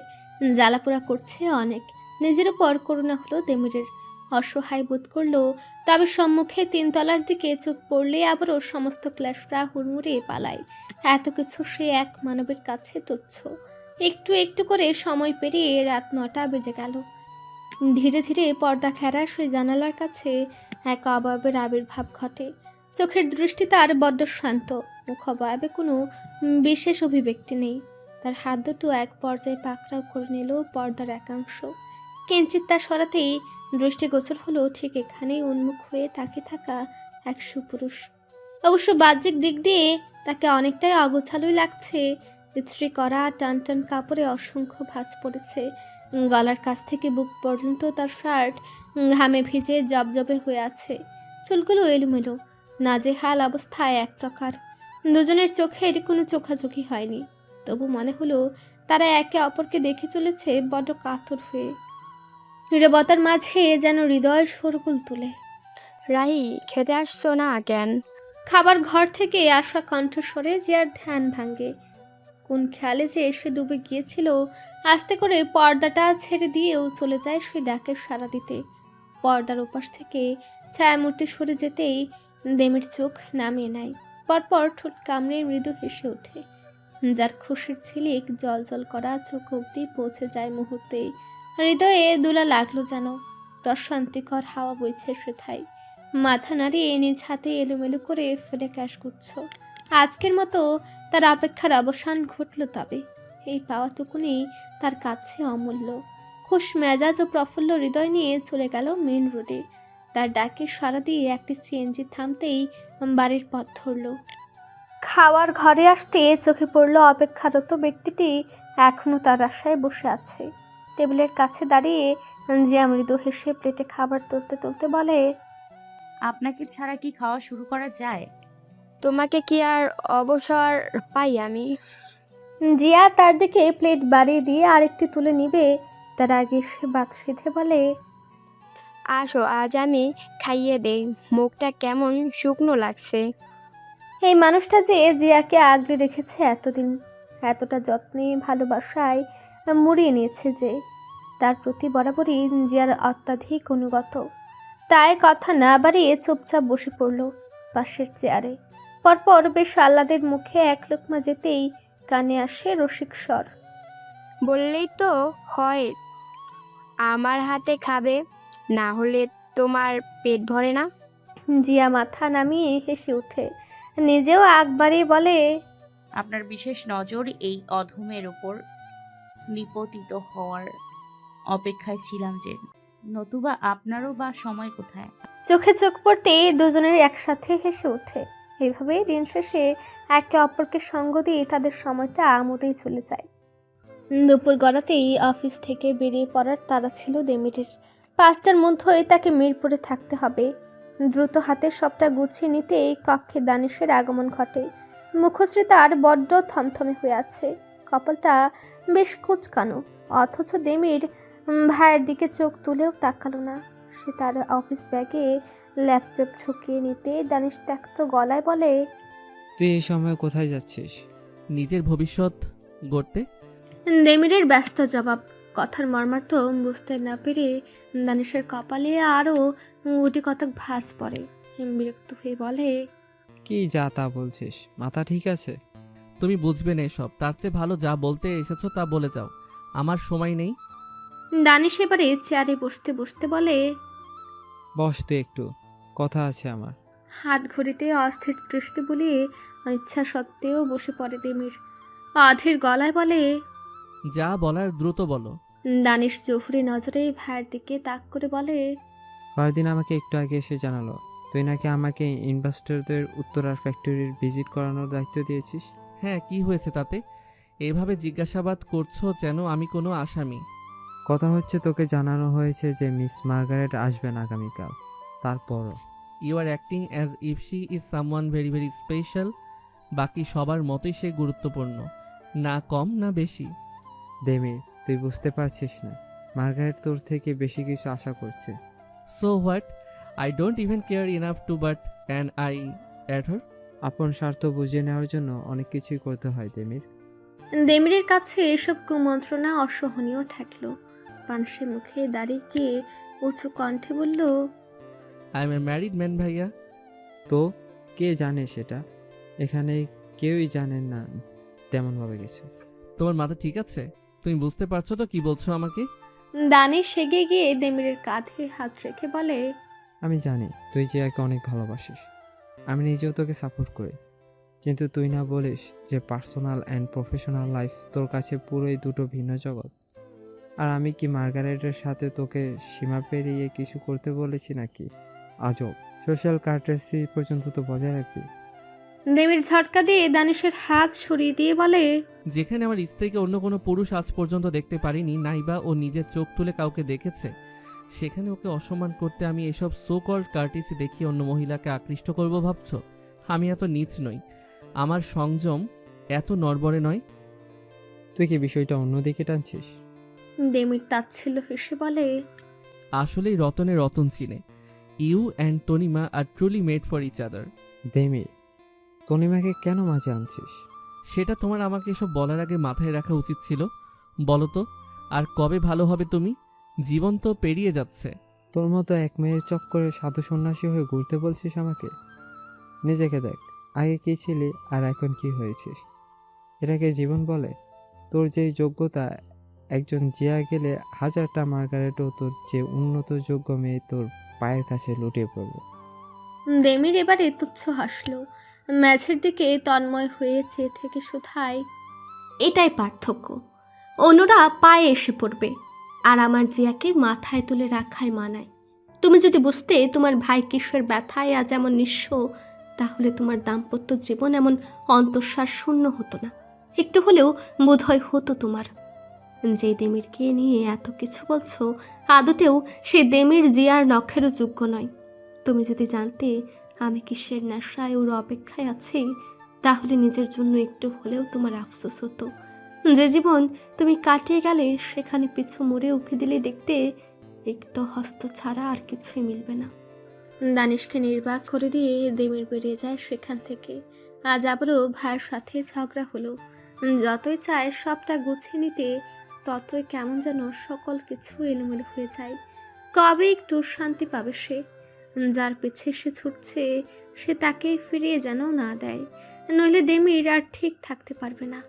জ্বালাপোড়া করছে অনেক। নিজের উপর করুণা হলো দেমিরের। অসহায় বোধ করলো, তবে সম্মুখে 3 তলার দিকে চোখ পড়লে আবারও সমস্ত ক্লাসরা হুড়মুড়িয়ে পালায়। এত কিছু সে এক মানবের কাছে তুচ্ছ। একটু একটু করে সময় পেরিয়ে রাত 9টা বেজে গেল। ধীরে ধীরে পর্দা খেরা সেই জানালার কাছে এক অবয়বের আবির্ভাব ঘটে। চোখের দৃষ্টি তার বড্ড শান্ত, মুখ অবয়বে কোনো বিশেষ অভিব্যক্তি নেই। তার হাত দুটো এক পর্যায়ে পাকড়াও করে নিল পর্দার একাংশ। কিঞ্চিত তা সরাতেই দৃষ্টিগোচর হলো ঠিক এখানেই উন্মুখ হয়ে তাকিয়ে থাকা এক সুপুরুষ। অবশ্য বাহ্যিক দিক দিয়ে তাকে অনেকটাই অগোছালোই লাগছে। ইস্ত্রি করা টান টান কাপড়ে অসংখ্য ভাঁজ পড়েছে। গলার কাছ থেকে বুক পর্যন্ত তার শার্ট ঘামে ভিজে জবজবে হয়ে আছে। চুলগুলো এলোমেলো, নাজেহাল অবস্থায় এক প্রকার। দুজনের চোখের কোনো চোখাচোখি হয়নি, তবু মনে হলো তারা একে অপরকে দেখে চলেছে বড্ড কাতর হয়ে। নীরবতার মাঝে যেন হৃদয় শোরগোল তোলে। রাহি, খেতে আসছো না কেন? খাবার ঘর থেকে আসা কণ্ঠস্বরে জিয়ার ধ্যান ভাঙে। কোন খেয়ালে যে এসে ডুবে গিয়েছিল, আস্তে করে পর্দাটা ছেড়ে দিয়েও চলে যায় সেই ডাকের সাড়া দিতে। পর্দার ওপাশ থেকে ছায়ামূর্তি সরে যেতেই দেমির চোখ নামিয়ে নেয়। পরপর ঠোঁট কামড়ে মৃদু হেসে ওঠে, যার খুশির ঝিলিক জল জল করা চোখ অব্দি পৌঁছে যায় মুহূর্তেই। হৃদয়ে দোলা লাগলো যেন। প্রশান্তিকর হাওয়া বইছে সেথায়। মাথা নাড়িয়ে নিজ হাতে এলোমেলো করে ফেলে ক্যাশগুচ্ছ। আজকের মতো তার অপেক্ষার অবসান ঘটল। তবে এই পাওয়াটুকুনি তার কাছে অমূল্য। খুশ মেজাজ ও প্রফুল্ল হৃদয় নিয়ে চলে গেল মেন রোডে। তার ডাকে সাড়া দিয়ে একটি সিএনজি থামতেই বাড়ির পথ ধরল। খাওয়ার ঘরে আসতে চোখে পড়ল অপেক্ষারত ব্যক্তিটি এখনো তার আশায় বসে আছে। টেবিলের কাছে দাঁড়িয়ে জিয়া মৃদু হেসে প্লেটে খাবার তুলতে তুলতে বলে, আপনাকে ছাড়া কি খাওয়া শুরু করা যায়? তোমাকে কি আর অবসর পাই আমি? জিয়া তার দিকে প্লেট বাড়িয়ে দিয়ে আরেকটি তুলে নিবে, তার আগে সে বাত সেধে বলে, আসো আজ আমি খাইয়ে দেই, মুখটা কেমন শুকনো লাগছে। এই মানুষটা যে জিয়াকে আগলে রেখেছে এতদিন, এতটা যত্নে ভালোবাসায় মুড়িয়ে নিয়েছে, যে তার প্রতি বরাবরই জিয়ার অত্যাধিক অনুগত। তাই কথা না বাড়িয়ে চুপচাপ বসে পড়ল পাশের চেয়ারে। পরপর বেশ আহ্লাদের মুখে এক লোকমা যেতেই কানে আসে রসিক স্বর। বললেই তো হয় আমার হাতে খাবে, না হলে তোমার পেট ভরে না। জিয়া মাথা নামিয়ে হেসে ওঠে, নিজেও আগ বাড়িয়ে বলে, আপনার বিশেষ নজর এই অধমের উপর নিপতিত হওয়ার অপেক্ষায় ছিলাম যে, নতুবা আপনারও বা সময় কোথায়। চোখে চোখ পড়তে দুজনের একসাথে হেসে ওঠে। এইভাবেই দিন শেষে একে অপরকে সঙ্গ দিয়ে তাদের সময়টা আমোদেই চলে যায়। দুপুর গড়াতেই অফিস থেকে বেরিয়ে পড়ার তাড়া ছিল দেমিরের। 5টার মধ্যেই তাকে মিরপুরে থাকতে হবে। দ্রুত হাতে সবটা গুছিয়ে নিতেই কক্ষে দানিশের আগমন ঘটে। মুখশ্রী তার বড্ড থমথমে হয়ে আছে, কপালটা বেশ কুচকানো, অথচ দেমির ভাইয়ের দিকে চোখ তুলেও তাকালো না। সে তার অফিস ব্যাগে ল্যাপটপ ঢুকিয়ে নিতে দানিশ ত্যক্ত গলায় বলে, তুই এই সময় কোথায় যাচ্ছিস? নিজের ভবিষ্যৎ গড়তে। দেমিরের ব্যস্ত জবাব। কথার মর্মার্থ বুঝতে না পেরে দানিশের কপালে আরও গুটি কতক ভাঁজ পড়ে। বিরক্ত হয়ে বলে, কি যা তা বলছিস? মাথা ঠিক আছে? তুমি বুঝবে না এসব, তার চেয়ে ভালো যা বলতে এসেছো তা বলে যাও, আমার সময় নেই। দানিশ এবারে চেয়ারে বসতে বসতে বলে, বস তুই একটু, কথা আছে আমার। হাত ঘড়িতে অস্থির দৃষ্টি বুলিয়ে ইচ্ছা সত্ত্বেও বসে পড়ে দেমির। অধীর গলায় বলে, যা বলার দ্রুত বলো। দানিশ জহুরি নজরে ভাইয়ের দিকে তাক করে বলে, পরদিন আমাকে একটু আগে এসে জানালো তুই নাকি আমাকে ইনভেস্টরদের উত্তরার ফ্যাক্টরির ভিজিট করানোর দায়িত্ব দিয়েছিস। হ্যাঁ, কি হয়েছে তাতে? এভাবে জিজ্ঞাসাবাদ করছো যেন আমি কোনো আসামি। কথা হচ্ছে তোকে জানানো হয়েছে যে মিস মার্গারেট আসবেন আগামীকাল। তারপরও you are acting as if she is someone very very special. বাকি সবার মতোই সে গুরুত্বপূর্ণ, না কম না বেশি। দেমির, তুই বুঝতে পারছিস না, মার্গারেট তোর থেকে বেশি কিছু আশা করছে। So what, I don't even care enough to but and I at her. আপন স্বার্থ বুঝে নেওয়ার জন্য অনেক কিছুই করতে হয় দেমির। দেমিরের কাছে এসব কুমন্ত্রণা অসহনীয় ঠেকল। পানসে মুখে দাঁড়িয়ে গিয়ে উঁচু কণ্ঠে বলল, I M A married man ভাইয়া। তো কে জানে সেটা? এখানে কেউই জানেন না তেমনভাবে কিছু। তোমার মাথা ঠিক আছে? তুমি বুঝতে পারছো তো কি বলছো আমাকে? দানিশ সেগে গিয়ে দেমিরের কাঁধে হাত রেখে বলে, আমি জানি তুই জিয়াকে অনেক ভালোবাসিস, আমি নিজেও তোকে সাপোর্ট করি, কিন্তু তুই না বলিস যে পার্সোনাল অ্যান্ড প্রফেশনাল লাইফ তোর কাছে পুরোই দুটো ভিন্ন জগৎ। আর আমি কি মার্গারেটের সাথে তোকে সীমা পেরিয়ে কিছু করতে বলেছি নাকি? আজব, সোশ্যাল কার্টেসি পর্যন্ত তো বজায় রাখবি। দেমির ঝটকা দিয়ে দানিশের হাত সরিয়ে দিয়ে বলে, যেখানে আমার স্ত্রীকে অন্য কোনো পুরুষ আজ পর্যন্ত দেখতে পারিনি, নাইবা ও নিজের চোখ তুলে কাউকে দেখেছে, সেখানে ওকে অসম্মান করতে আমি এসব সো কল্ড কার্টিসি দেখিয়ে অন্য মহিলাকে আকৃষ্ট করব ভাবছো? আমি এত নীচ নই, আমার সংযম এত নড়বড়ে নয়। তুই কি বিষয়টা অন্যদিকে টানছিস? দেমির তাচ্ছিল্য হেসে বলে, আসলেই রতনে রতন চিনে। You and Tanima are truly made for each other. Demir, তনিমাকে কেন মাঝে আনছিস? সেটা তোমার আমাকে এসব বলার আগে মাথায় রাখা উচিত ছিল। বলো তো, আর কবে ভালো হবে তুমি? জীবন তো পেরিয়ে যাচ্ছে। তোর মতো এক মেয়ের চক্করে সাধু সন্ন্যাসী হয়ে ঘুরতে বলছিস আমাকে? নিজেকে দেখ, আগে কি ছিলি আর এখন কি হয়েছিস। এটাকে জীবন বলে? তোর যেই যোগ্যতা, একজন জিয়া গেলে হাজারটা মার্গারেটও তোর যে উন্নত যোগ্য মেয়ে তোর পায়ের কাছে লুটিয়ে পড়বে। দেমির এবারে তুচ্ছ হাসলো। ম্যাচের দিকে তন্ময় হয়ে চেয়ে থেকে শুধায়, এটাই পার্থক্য, অন্যরা পায়ে এসে পড়বে আর আমার জিয়াকে মাথায় তুলে রাখায় মানায়। তুমি যদি বুঝতে তোমার ভাই কিশোর ব্যথায় আজ এমন নিঃস্ব, তাহলে তোমার দাম্পত্য জীবন এমন অন্তঃসার শূন্য হতো না, একটু হলেও বোধহয় হতো তোমার। যে দেমিরকে নিয়ে এত কিছু বলছো, আদতেও সে দেমির জিয়ার নখেরও যোগ্য নয়। তুমি যদি জানতে আমি কিসের নেশায় ওর অপেক্ষায় আছি, তাহলে নিজের জন্য একটু হলেও তোমার আফসোস হতো। যে জীবন তুমি কাটিয়ে গেলে সেখানে পিছু মুড়ে উকি দিলে দেখতে রিক্ত হস্ত ছাড়া আর কিছুই মিলবে না। দানিশকে নির্বাক করে দিয়ে দেমির বেরিয়ে যায় সেখান থেকে। আজ আবারও ভাইয়ের সাথে ঝগড়া হলো। যতই চায় সবটা গুছিয়ে নিতে, ততই কেমন যেন সকল কিছু এলোমেলো হয়ে যায়। কবে একটু শান্তি পাবে সে? যার পিছে সে ছুটছে সে তাকে ফিরিয়ে যেন না দেয়, নইলে দেমির আর ঠিক থাকতে পারবে না।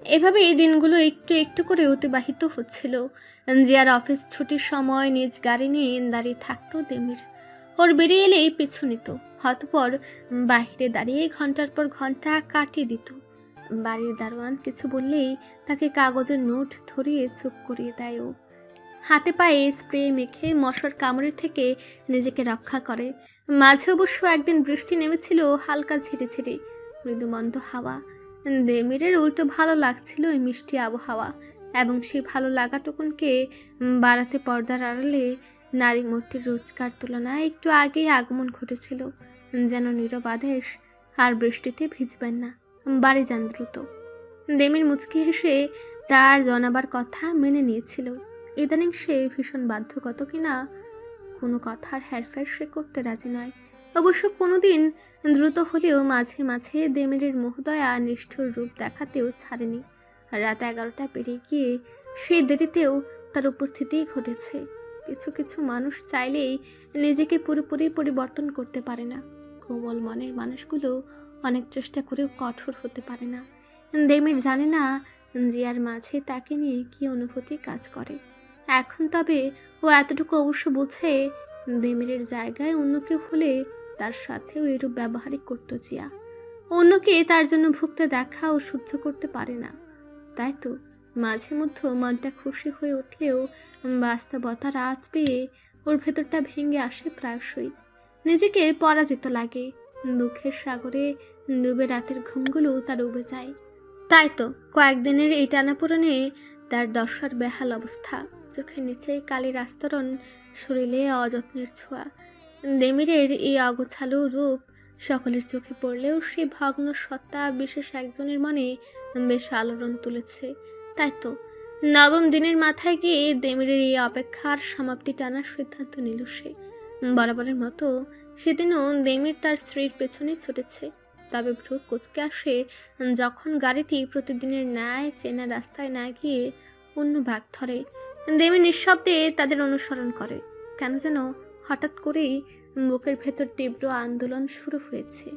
এভাবে এই দিনগুলো একটু একটু করে অতিবাহিত হচ্ছিল। জিয়ার অফিস ছুটির সময় নিজ গাড়ি নিয়ে দাঁড়িয়ে থাকতো দেমির। ওর বেরিয়ে এলেই পিছু নিত, অতঃপর বাহিরে দাঁড়িয়ে ঘন্টার পর ঘন্টা কাটিয়ে দিত। বাড়ির দারোয়ান কিছু বললেই তাকে কাগজের নোট ধরিয়ে চুপ করিয়ে দেয়। ও হাতে পায়ে স্প্রে মেখে মশার কামড়ের থেকে নিজেকে রক্ষা করে। মাঝে অবশ্য একদিন বৃষ্টি নেমেছিল, হালকা ঝিরে ঝিরে মৃদুমন্দ হাওয়া। দেমিরের উল্টো ভালো লাগছিল ওই মিষ্টি আবহাওয়া, এবং সেই ভালো লাগাটুকুনকে বাড়াতে পর্দার আড়ালে নারী মূর্তির রোজকার তুলনায় একটু আগেই আগমন ঘটেছিল, যেন নীরব আদেশ, আর বৃষ্টিতে ভিজবেন না, বাড়ি যান দ্রুত। দেমির মুচকি হেসে তার জানাবার কথা মেনে নিয়েছিল। ইদানিং সে ভীষণ বাধ্যগত কিনা কোনো কথার হেরফের সে করতে রাজি নয়। অবশ্য কোনোদিন দ্রুত হলেও মাঝে মাঝে দেমিরের মোহদয়া নিষ্ঠুর রূপ দেখাতেও ছাড়েনি। রাত 11টা পেরিয়ে গিয়ে সেই দেরিতেও তার উপস্থিতি ঘটেছে। কিছু কিছু মানুষ চাইলেই নিজেকে পুরোপুরি পরিবর্তন করতে পারে না। কোমল মনের মানুষগুলো অনেক চেষ্টা করেও কঠোর হতে পারে না। দেমির জানে না জিয়ার মাঝে তাকে নিয়ে কি অনুভূতি কাজ করে। এখন তবে ও এতটুকু অবশ্য বুঝে, দেমিরের জায়গায় অন্য কেউ হলে তার সাথেও এরূপ ব্যবহারই করত জিয়া। অন্যকে তার জন্য ভুগতে দেখা ও সহ্য করতে পারে না। তাই তো মাঝে মধ্যে মনটা খুশি হয়ে উঠলেও বাস্তবতার আঁচ পেয়ে ওর ভেতরটা ভেঙে আসে প্রায়শই। নিজেকে পরাজিত লাগে। দুঃখের সাগরে ডুবে রাতের ঘুমগুলো তার উবে যায়। তাই তো কয়েকদিনের এই টানাপোড়েনে তার দশার বেহাল অবস্থা। চোখের নিচে কালির আস্তরণ, শরীরে অযত্নের ছোঁয়া। দেমিরের এই অগোছালো রূপ সকলের চোখে পড়লেও সে ভগ্ন সত্তা বিশেষ একজনের মনে বেশ আলোড়ন তুলেছে। তাই তো নবম দিনের মাথায় গিয়ে দেমিরের এই অপেক্ষার সমাপ্তি টানার সিদ্ধান্ত নিল সে। বরাবরের মতো সেদিনও দেমির তার স্ত্রীর পেছনে ছুটেছে। তবে ভ্রু কুচকে আসে যখন গাড়িটি প্রতিদিনের ন্যায় চেনা রাস্তায় না গিয়ে অন্য ভাগ ধরে। দেমি নিঃশব্দে তাদের অনুসরণ করে। কেন যেন হঠাৎ করেই বুকের ভেতর তীব্র আন্দোলন শুরু হয়েছে।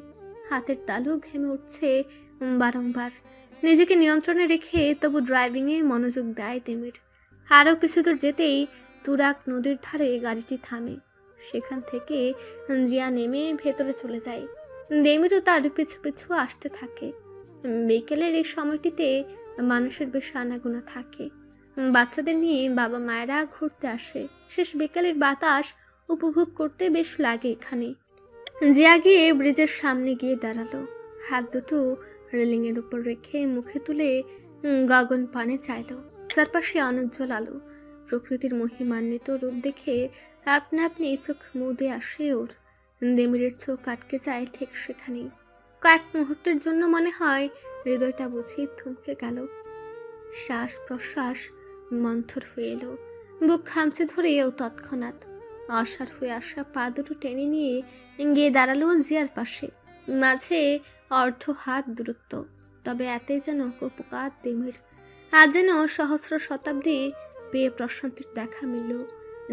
হাতের তালু ঘেমে উঠছে বারংবার। নিজেকে নিয়ন্ত্রণে রেখে তবু ড্রাইভিংয়ে মনোযোগ দেয় দেমির। আরও কিছু দূর যেতেই তুরাগ নদীর ধারে গাড়িটি থামে। সেখান থেকে জিয়া নেমে ভেতরে চলে যায়। দেমিরও তার পিছু পিছু আসতে থাকে। বিকেলের এই সময়টিতে মানুষের বেশ আনাগোনা থাকে। বাচ্চাদের নিয়ে বাবা মায়েরা ঘুরতে আসে। শেষ বিকেলের বাতাস উপভোগ করতে বেশ লাগে এখানে। জিয়া গিয়ে ব্রিজের সামনে গিয়ে দাঁড়ালো। হাত দুটো রেলিংয়ের উপর রেখে মুখে তুলে গগন পানে চাইল। চারপাশে অনুজ্জ্বল আলো। প্রকৃতির মহিমান্বিত রূপ দেখে আপনা আপনি চোখ মুদে আসে ওর। দেমিরের চোখ আটকে যায় ঠিক সেখানেই। কয়েক মুহূর্তের জন্য মনে হয় হৃদয়টা বুঝি থমকে গেল। শ্বাস প্রশ্বাস মন্থর হয়ে এলো। বুক খামচে ধরে ও তৎক্ষণাৎ অসার হয়ে আসা পা দুটো টেনে নিয়ে গিয়ে দাঁড়ালো জিয়ার পাশে। মাঝে অর্ধ হাত দূরত্ব, তবে এতেই যেন উপকার দেমির। আজ যেন সহস্র শতাব্দী পেয়ে প্রশান্তির দেখা মিলল।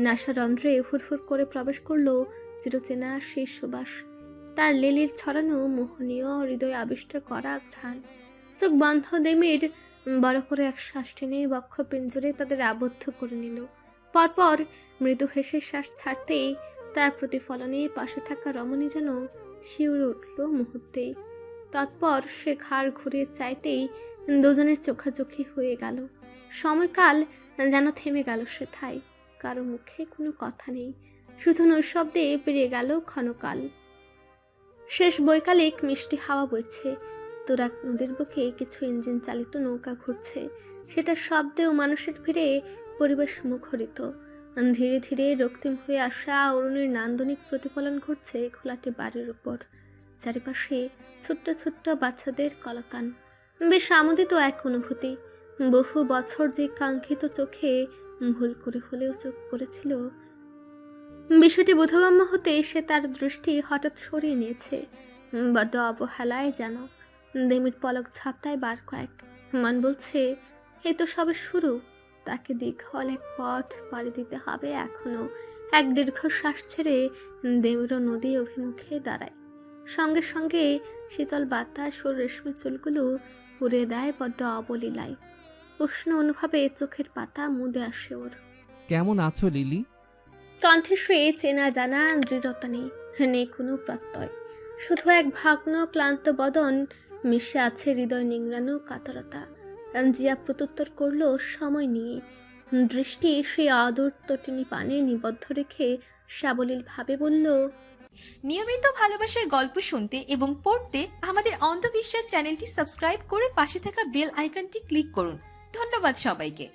নাসারন্ধ্রে হুড়হুড় করে প্রবেশ করলো চিরচেনা সেই সুবাস। তার লিলির ছড়ানো মোহনীয় হৃদয় আবিষ্ট করা ঘ্রাণ। চোখ বন্ধ দেমির বড় করে এক শ্বাস টেনে বক্ষ পিঞ্জরে তাদের আবদ্ধ করে নিল। পরপর মৃদু হেসে শ্বাস ছাড়তেই তার প্রতিফলনে পাশে থাকা রমণী যেন শিউরে উঠল মুহূর্তেই। তৎপর সে ঘাড় ঘুরিয়ে চাইতেই দুজনের চোখাচোখি হয়ে গেল। সময়কাল যেন থেমে গেল সেথায়। কারো মুখে কোনো কথা নেই, শুধু নৈশব্দে পেরিয়ে গেল ক্ষণকাল। শেষ বৈকালিক মিষ্টি হাওয়া বইছে। তুরাগ নদীর বুকে কিছু ইঞ্জিন চালিত নৌকা ঘুরছে। সেটা শব্দে ও মানুষের ভিড়ে পরিবেশ মুখরিত। ধীরে ধীরে রক্তিম হয়ে আসা অরুণের নান্দনিক প্রতিফলন ঘটছে খোলাটে বাড়ির উপর। চারিপাশে ছোট্ট ছোট্ট বাচ্চাদের কলতান। বেশ আমোদিত এক অনুভূতি। বহু বছর যে কাঙ্ক্ষিত চোখে ভুল করে হলেও চোখ পড়েছিল, বিষয়টি বোধগম্য হতে সে তার দৃষ্টি হঠাৎ সরিয়ে নিয়েছে। বড্ড অবহেলায় যেন দেমির পলক ঝাপটায় বার কয়েক। মন বলছে এ তো সবে শুরু, তাকে দীর্ঘল এক পথ পাড়ি দিতে হবে এখনো। এক দীর্ঘশ্বাস ছেড়ে দেমিরও নদী অভিমুখে দাঁড়ায়। সঙ্গে সঙ্গে শীতল বাতাস ও রেশমি চুলগুলো উড়িয়ে দেয় বড্ড অবলীলায়। উষ্ণ অনুভবে চোখের পাতা মুদে আসে ওর। কেমন আছো লিলি? কণ্ঠে চেনা জানা দৃঢ়তা নেই, নেই কোনো প্রত্যয়, শুধু এক ভাগ্ন ক্লান্ত বদন, মিশে আছে হৃদয় নিংড়ানো কাতরতা। জিয়া প্রত্যুত্তর করলো সময় নিয়ে, দৃষ্টি সেই আদর তটিনী পানে নিবদ্ধ রেখে সাবলীল ভাবে বলল, নিয়মিত ভালোবাসার গল্প শুনতে এবং পড়তে আমাদের অন্ধবিশ্বাস চ্যানেলটি সাবস্ক্রাইব করে পাশে থাকা বেল আইকনটি ক্লিক করুন। ধন্যবাদ সবাইকে।